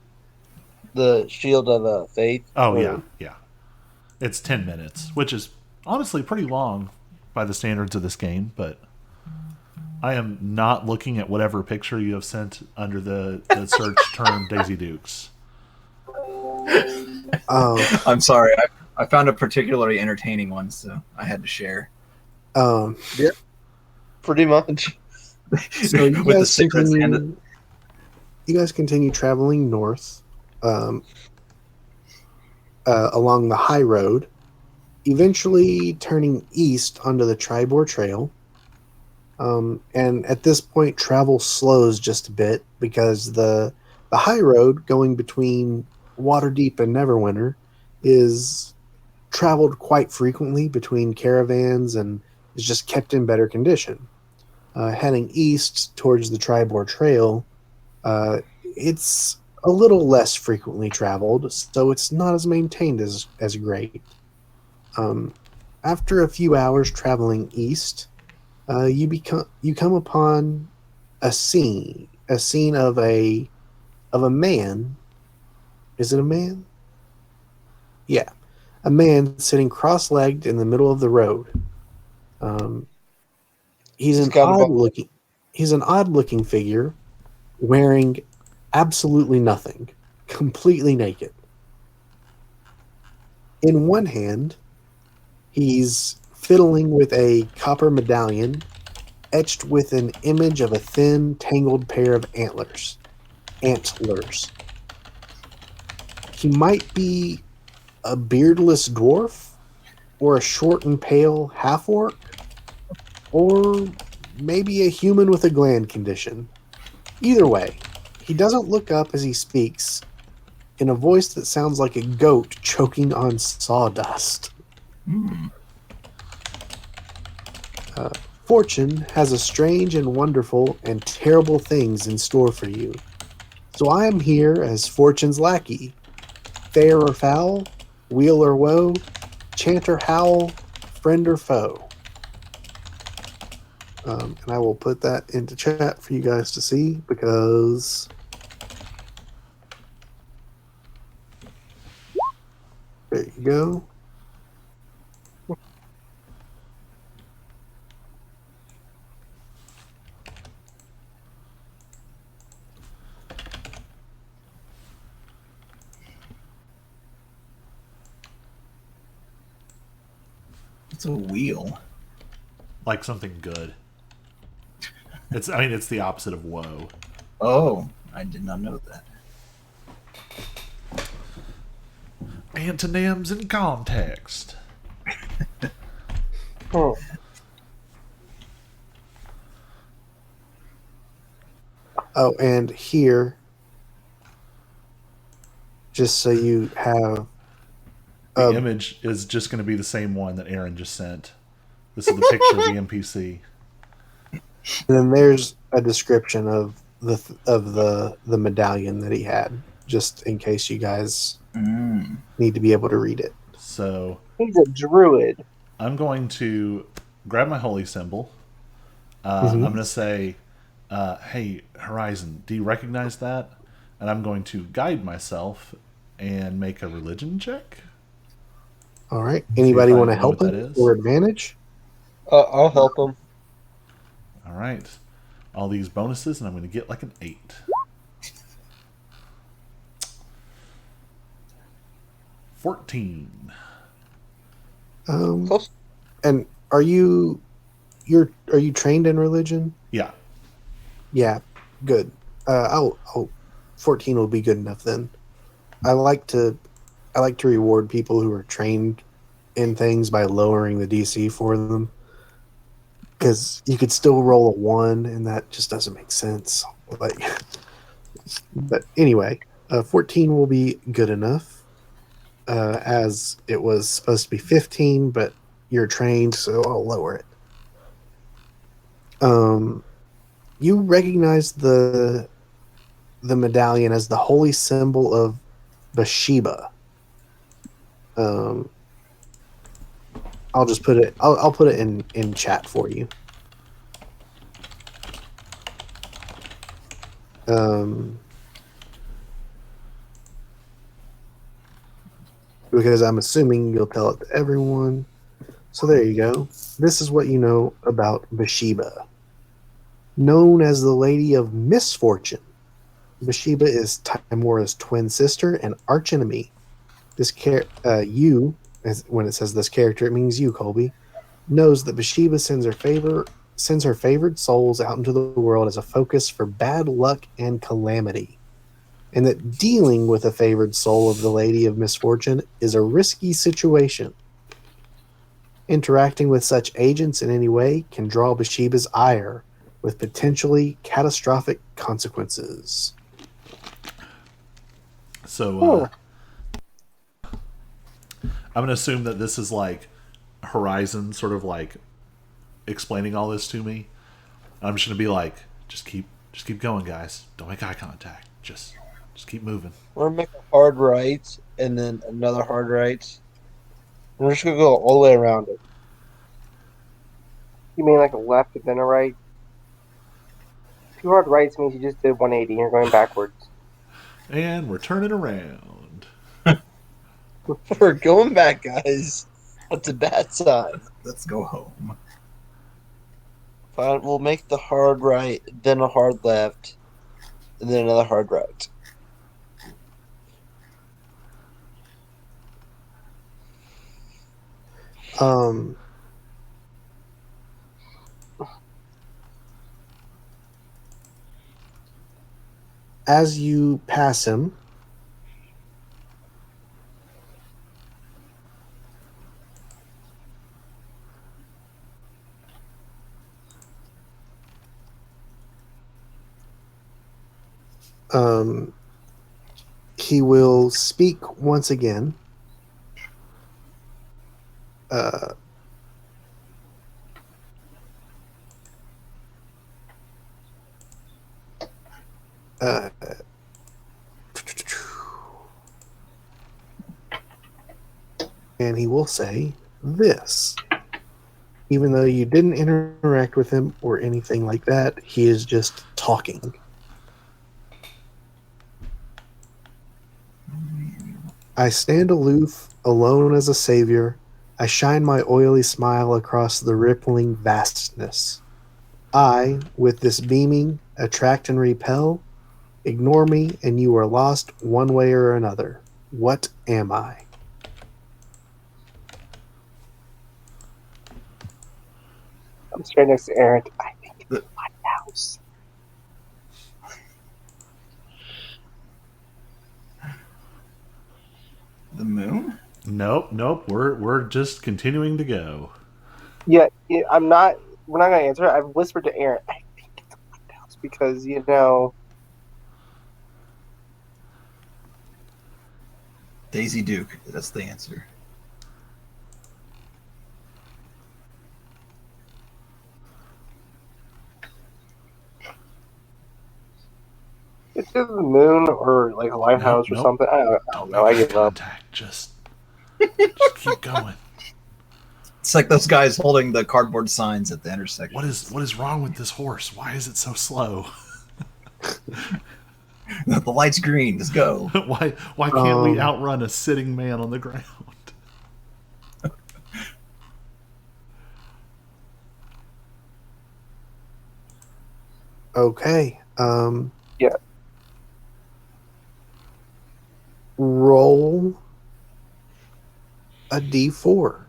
the shield of faith. Oh or- yeah. It's 10 minutes, which is honestly pretty long by the standards of this game, but I am not looking at whatever picture you have sent under the search term Daisy Dukes. I'm sorry. I found a particularly entertaining one, so I had to share. Pretty much. So you With the guys secrets and continue, you guys continue traveling north along the high road, eventually turning east onto the Tribor Trail. And at this point, travel slows just a bit because the high road going between Waterdeep and Neverwinter is traveled quite frequently between caravans and is just kept in better condition. Heading east towards the Tribor Trail, it's a little less frequently traveled, so it's not as maintained as great. Um, After a few hours traveling east, you come upon a scene of a man. Is it a man? Yeah, a man sitting cross-legged in the middle of the road. Um, he's He's an got a odd bu- looking he's an odd looking figure, wearing absolutely nothing, completely naked. In one hand, he's fiddling with a copper medallion etched with an image of a thin, tangled pair of antlers. Antlers. He might be a beardless dwarf, or a short and pale half orc, or maybe a human with a gland condition. Either way, he doesn't look up as he speaks in a voice that sounds like a goat choking on sawdust. Hmm. Fortune has a strange and wonderful and terrible things in store for you. So I am here as Fortune's lackey. Fair or foul, weal or woe, chant or howl, friend or foe. And I will put that into chat for you guys to see because there you go. It's a wheel. Like something good. It's the opposite of woe. Oh, I did not know that. Antonyms in context. Hmm. Oh, and here, just so you have The image is just going to be the same one that Aaron just sent. This is the picture of the NPC. and then there's a description of the medallion that he had, just in case you guys Mm. need to be able to read it. So He's a druid. I'm going to grab my holy symbol. Mhm. I'm going to say, hey, Horizon, do you recognize that? And I'm going to guide myself and make a religion check. All right. Anybody if I want to know help what him that is. or advantage? I'll help him. All right. All these bonuses, and I'm going to get like an 8. $14. Close. And are you trained in religion? Yeah. Yeah, good. I'll 14 will be good enough then. I like to reward people who are trained in things by lowering the DC for them, because you could still roll a 1 and that just doesn't make sense. Like, but anyway, 14 will be good enough. As it was supposed to be 15, but you're trained, so I'll lower it. You recognize the medallion as the holy symbol of Bathsheba. I'll just put it. I'll put it in chat for you. Because I'm assuming you'll tell it to everyone. So there you go. This is what you know about Bathsheba. Known as the Lady of Misfortune, Bathsheba is Timora's twin sister and archenemy. This when it says this character, it means you, Colby, knows that Bathsheba sends her favored souls out into the world as a focus for bad luck and calamity, and that dealing with a favored soul of the Lady of Misfortune is a risky situation. Interacting with such agents in any way can draw Bathsheba's ire, with potentially catastrophic consequences. So I'm going to assume that this is like Horizon sort of like explaining all this to me. I'm just going to be like, just keep going, guys. Don't make eye contact. Just keep moving. We're gonna make a hard right and then another hard right. We're just gonna go all the way around it. You mean like a left and then a right? Two hard rights means you just did 180 and you're going backwards. And we're turning around. We're going back, guys. That's a bad sign. Let's go home. Fine, we'll make the hard right, then a hard left, and then another hard right. As you pass him, he will speak once again. And he will say this. Even though you didn't interact with him or anything like that, he is just talking. I stand aloof, alone as a savior. I shine my oily smile across the rippling vastness. I, with this beaming, attract and repel. Ignore me, and you are lost one way or another. What am I? I'm straight next to Aaron. I think it's the lighthouse. The moon? Nope. We're just continuing to go. Yeah, I'm not. We're not gonna answer it. I've whispered to Aaron. I think it's the lighthouse because Daisy Duke. That's the answer. it's either the moon or like a lighthouse Nope. or something. I don't know. I make eye give up. contact. Just keep going. It's like those guys holding the cardboard signs at the intersection. What is wrong with this horse? Why is it so slow? The light's green. Let's go. why can't we outrun a sitting man on the ground? Okay. Yeah. Roll a d4.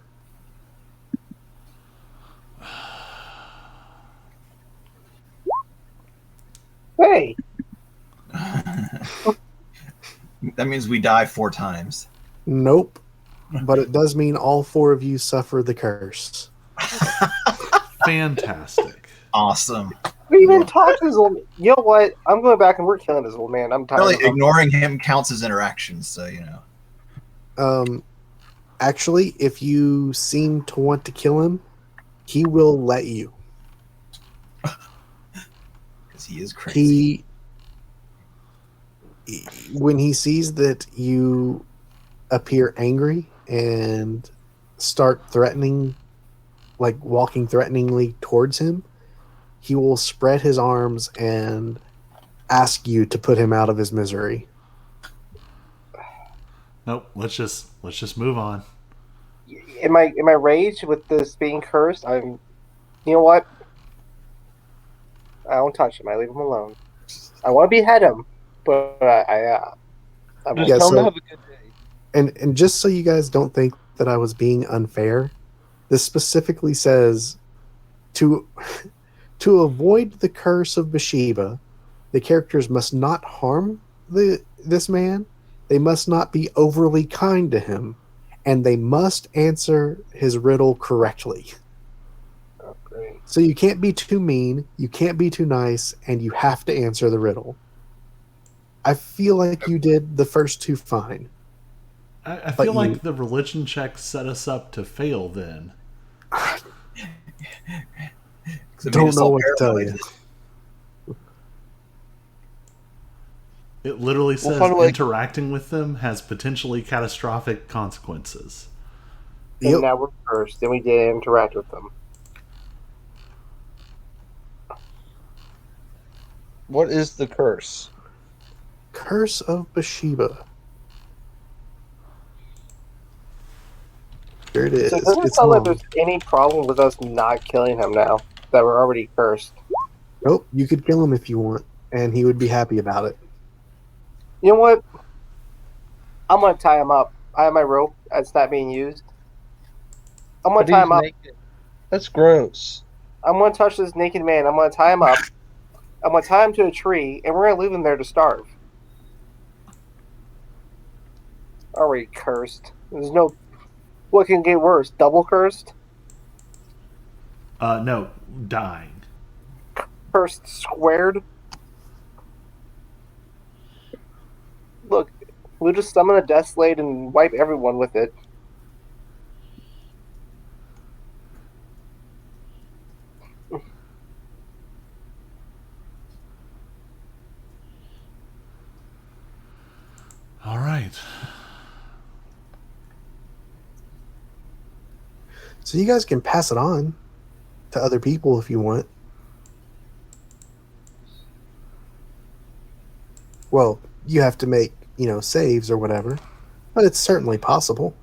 Hey, That means we die 4 times. Nope. But it does mean all 4 of you suffer the curse. Fantastic. Awesome. we even talked to this old man. You know what? I'm going back and we're killing this old man. I'm tired. Really, of him. ignoring him counts as interactions, so you know. Actually, if you seem to want to kill him, he will let you. Because he is crazy. When he sees that you appear angry and start threatening, like walking threateningly towards him, he will spread his arms and ask you to put him out of his misery. Nope. Let's just move on. Am I raged with this being cursed? You know what? I don't touch him. I leave him alone. I want to behead him, but I Just Yeah, tell him so- to have a good day. And just so you guys don't think that I was being unfair, this specifically says to avoid the curse of Bathsheba, the characters must not harm this man. They must not be overly kind to him, and they must answer his riddle correctly. Oh, great. So you can't be too mean, you can't be too nice, and you have to answer the riddle. I feel like you did the first two fine. I But feel you- like the religion check set us up to fail then. 'Cause it made Don't us know all what to tell paranoid. you. It literally says how do I- interacting with them has potentially catastrophic consequences. And Yep. now we're cursed, and we didn't interact with them. What is the curse? Curse of Bathsheba. Here it is. So it doesn't It's sound like long. there's any problem with us not killing him now that we're already cursed. Nope, you could kill him if you want, and he would be happy about it. You know what? I'm gonna tie him up. I have my rope. That's not being used. I'm gonna But tie he's him up. naked. That's gross. I'm gonna touch this naked man. I'm gonna tie him up. I'm gonna tie him to a tree, and we're gonna leave him there to starve. Already cursed. There's no. What can get worse? Double cursed? No, dying. Cursed squared? Look, we'll just summon a death slate and wipe everyone with it. All right. So you guys can pass it on to other people if you want. Well, you have to make, saves or whatever, but it's certainly possible.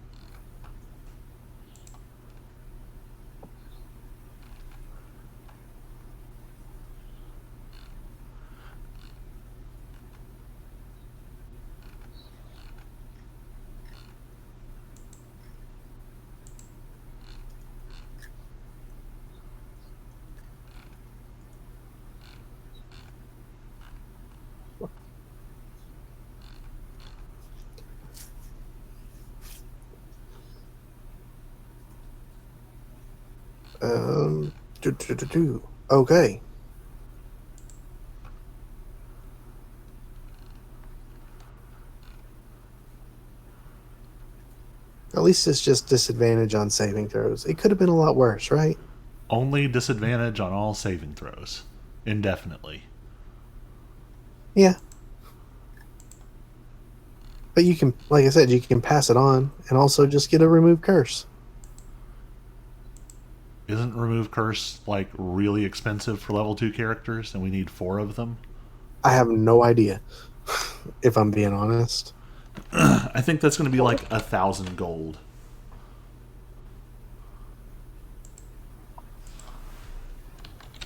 Um, Okay. At least it's just disadvantage on saving throws. It could have been a lot worse, right? Only disadvantage on all saving throws. Indefinitely. Yeah. But you can, like I said, you can pass it on and also just get a remove curse. Isn't remove curse like really expensive for level 2 characters and we need 4 of them? I have no idea, if I'm being honest. I think that's going to be like 1,000 gold.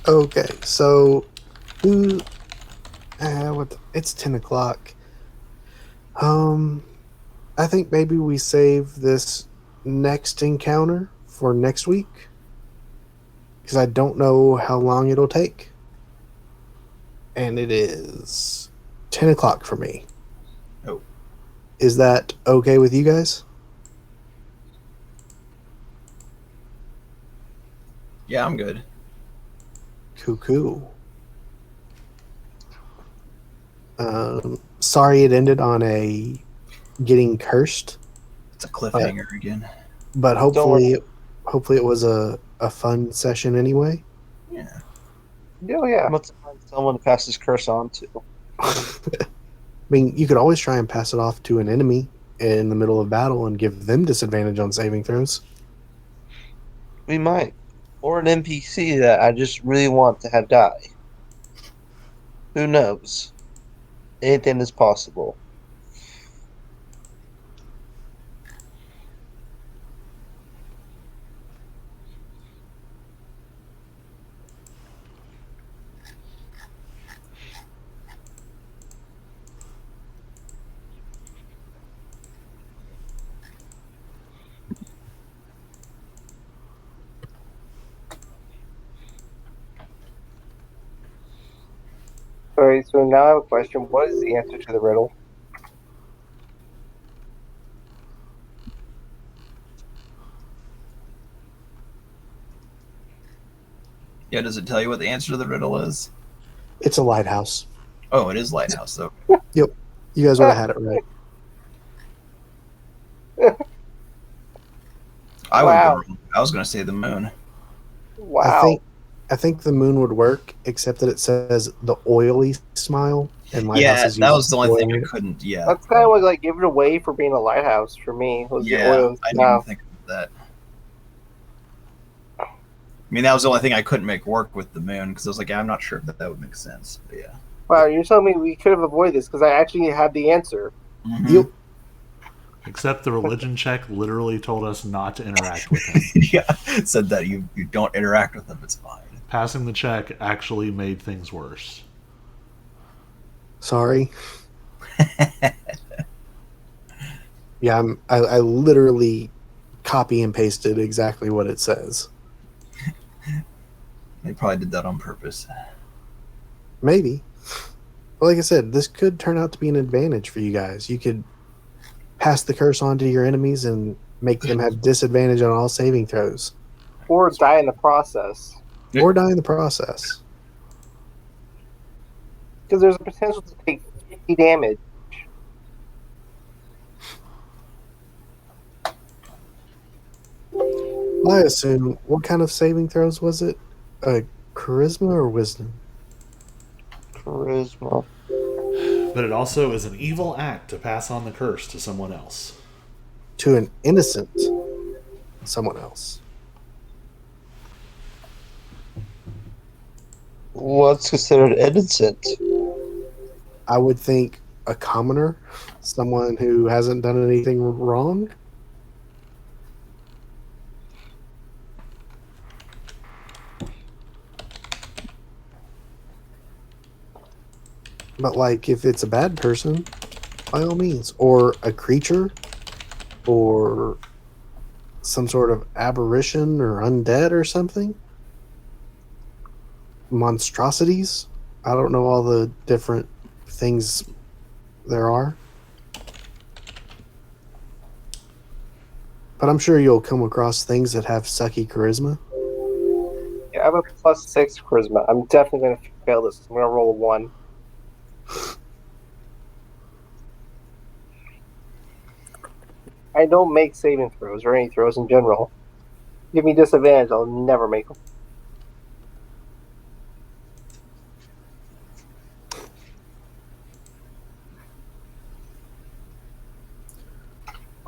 Okay, so who? It's 10 o'clock. I think maybe we save this next encounter for next week because I don't know how long it'll take, and it is 10 o'clock for me. Oh. Is that okay with you guys? Yeah, I'm good. Cuckoo. Sorry it ended on a getting cursed, It's a cliffhanger again. but hopefully it was a fun session anyway. Yeah. Oh, yeah. I'm about to find someone to pass this curse on to. I mean, you could always try and pass it off to an enemy in the middle of battle and give them disadvantage on saving throws. We might. Or an NPC that I just really want to have die. Who knows? Anything is possible. Alright, so now I have a question. What is the answer to the riddle? Yeah, does it tell you what the answer to the riddle is? It's a lighthouse. Oh, it is lighthouse though. You guys would have had it right. I would Wow. go wrong. I was going to say the moon. Wow. I think the moon would work, except that it says the oily smile, and Yeah, lighthouses that use was the only thing I oil. couldn't. Yeah, That's kind of like give it away for being a lighthouse for me. Was the yeah. oil I didn't smell. even think of that. I mean, that was the only thing I couldn't make work with the moon because I was like, I'm not sure if that would make sense. But yeah. Wow, you're telling me we could have avoided this because I actually had the answer. Mhm. Yep. Except the religion check literally told us not to interact with him. Yeah, it said that you don't interact with them. It's fine. Passing the check actually made things worse. Sorry. Yeah, I literally copy and pasted exactly what it says. They probably did that on purpose. Maybe. But like I said, this could turn out to be an advantage for you guys. You could pass the curse on to your enemies and make them have disadvantage on all saving throws, Or die in the process. or die in the process. Because there's a potential to take 50 damage. I assume, what kind of saving throws was it? Charisma or wisdom? Charisma. But it also is an evil act to pass on the curse to someone else. To an innocent someone else. What's considered innocent? I would think a commoner, someone who hasn't done anything wrong. But like if it's a bad person, by all means, or a creature, or some sort of aberration or undead or something, monstrosities. I don't know all the different things there are, but I'm sure you'll come across things that have sucky charisma. Yeah, I have a +6 charisma. I'm definitely going to fail this. I'm going to roll a 1. I don't make saving throws or any throws in general. Give me disadvantage, I'll never make them.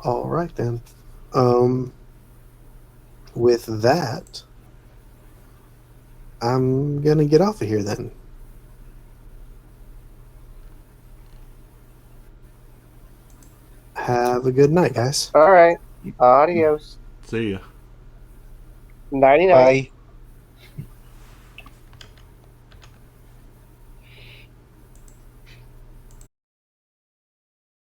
All right then. With that, I'm gonna get off of here then. Have a good night, guys. Alright, adios. See ya. 99. Bye.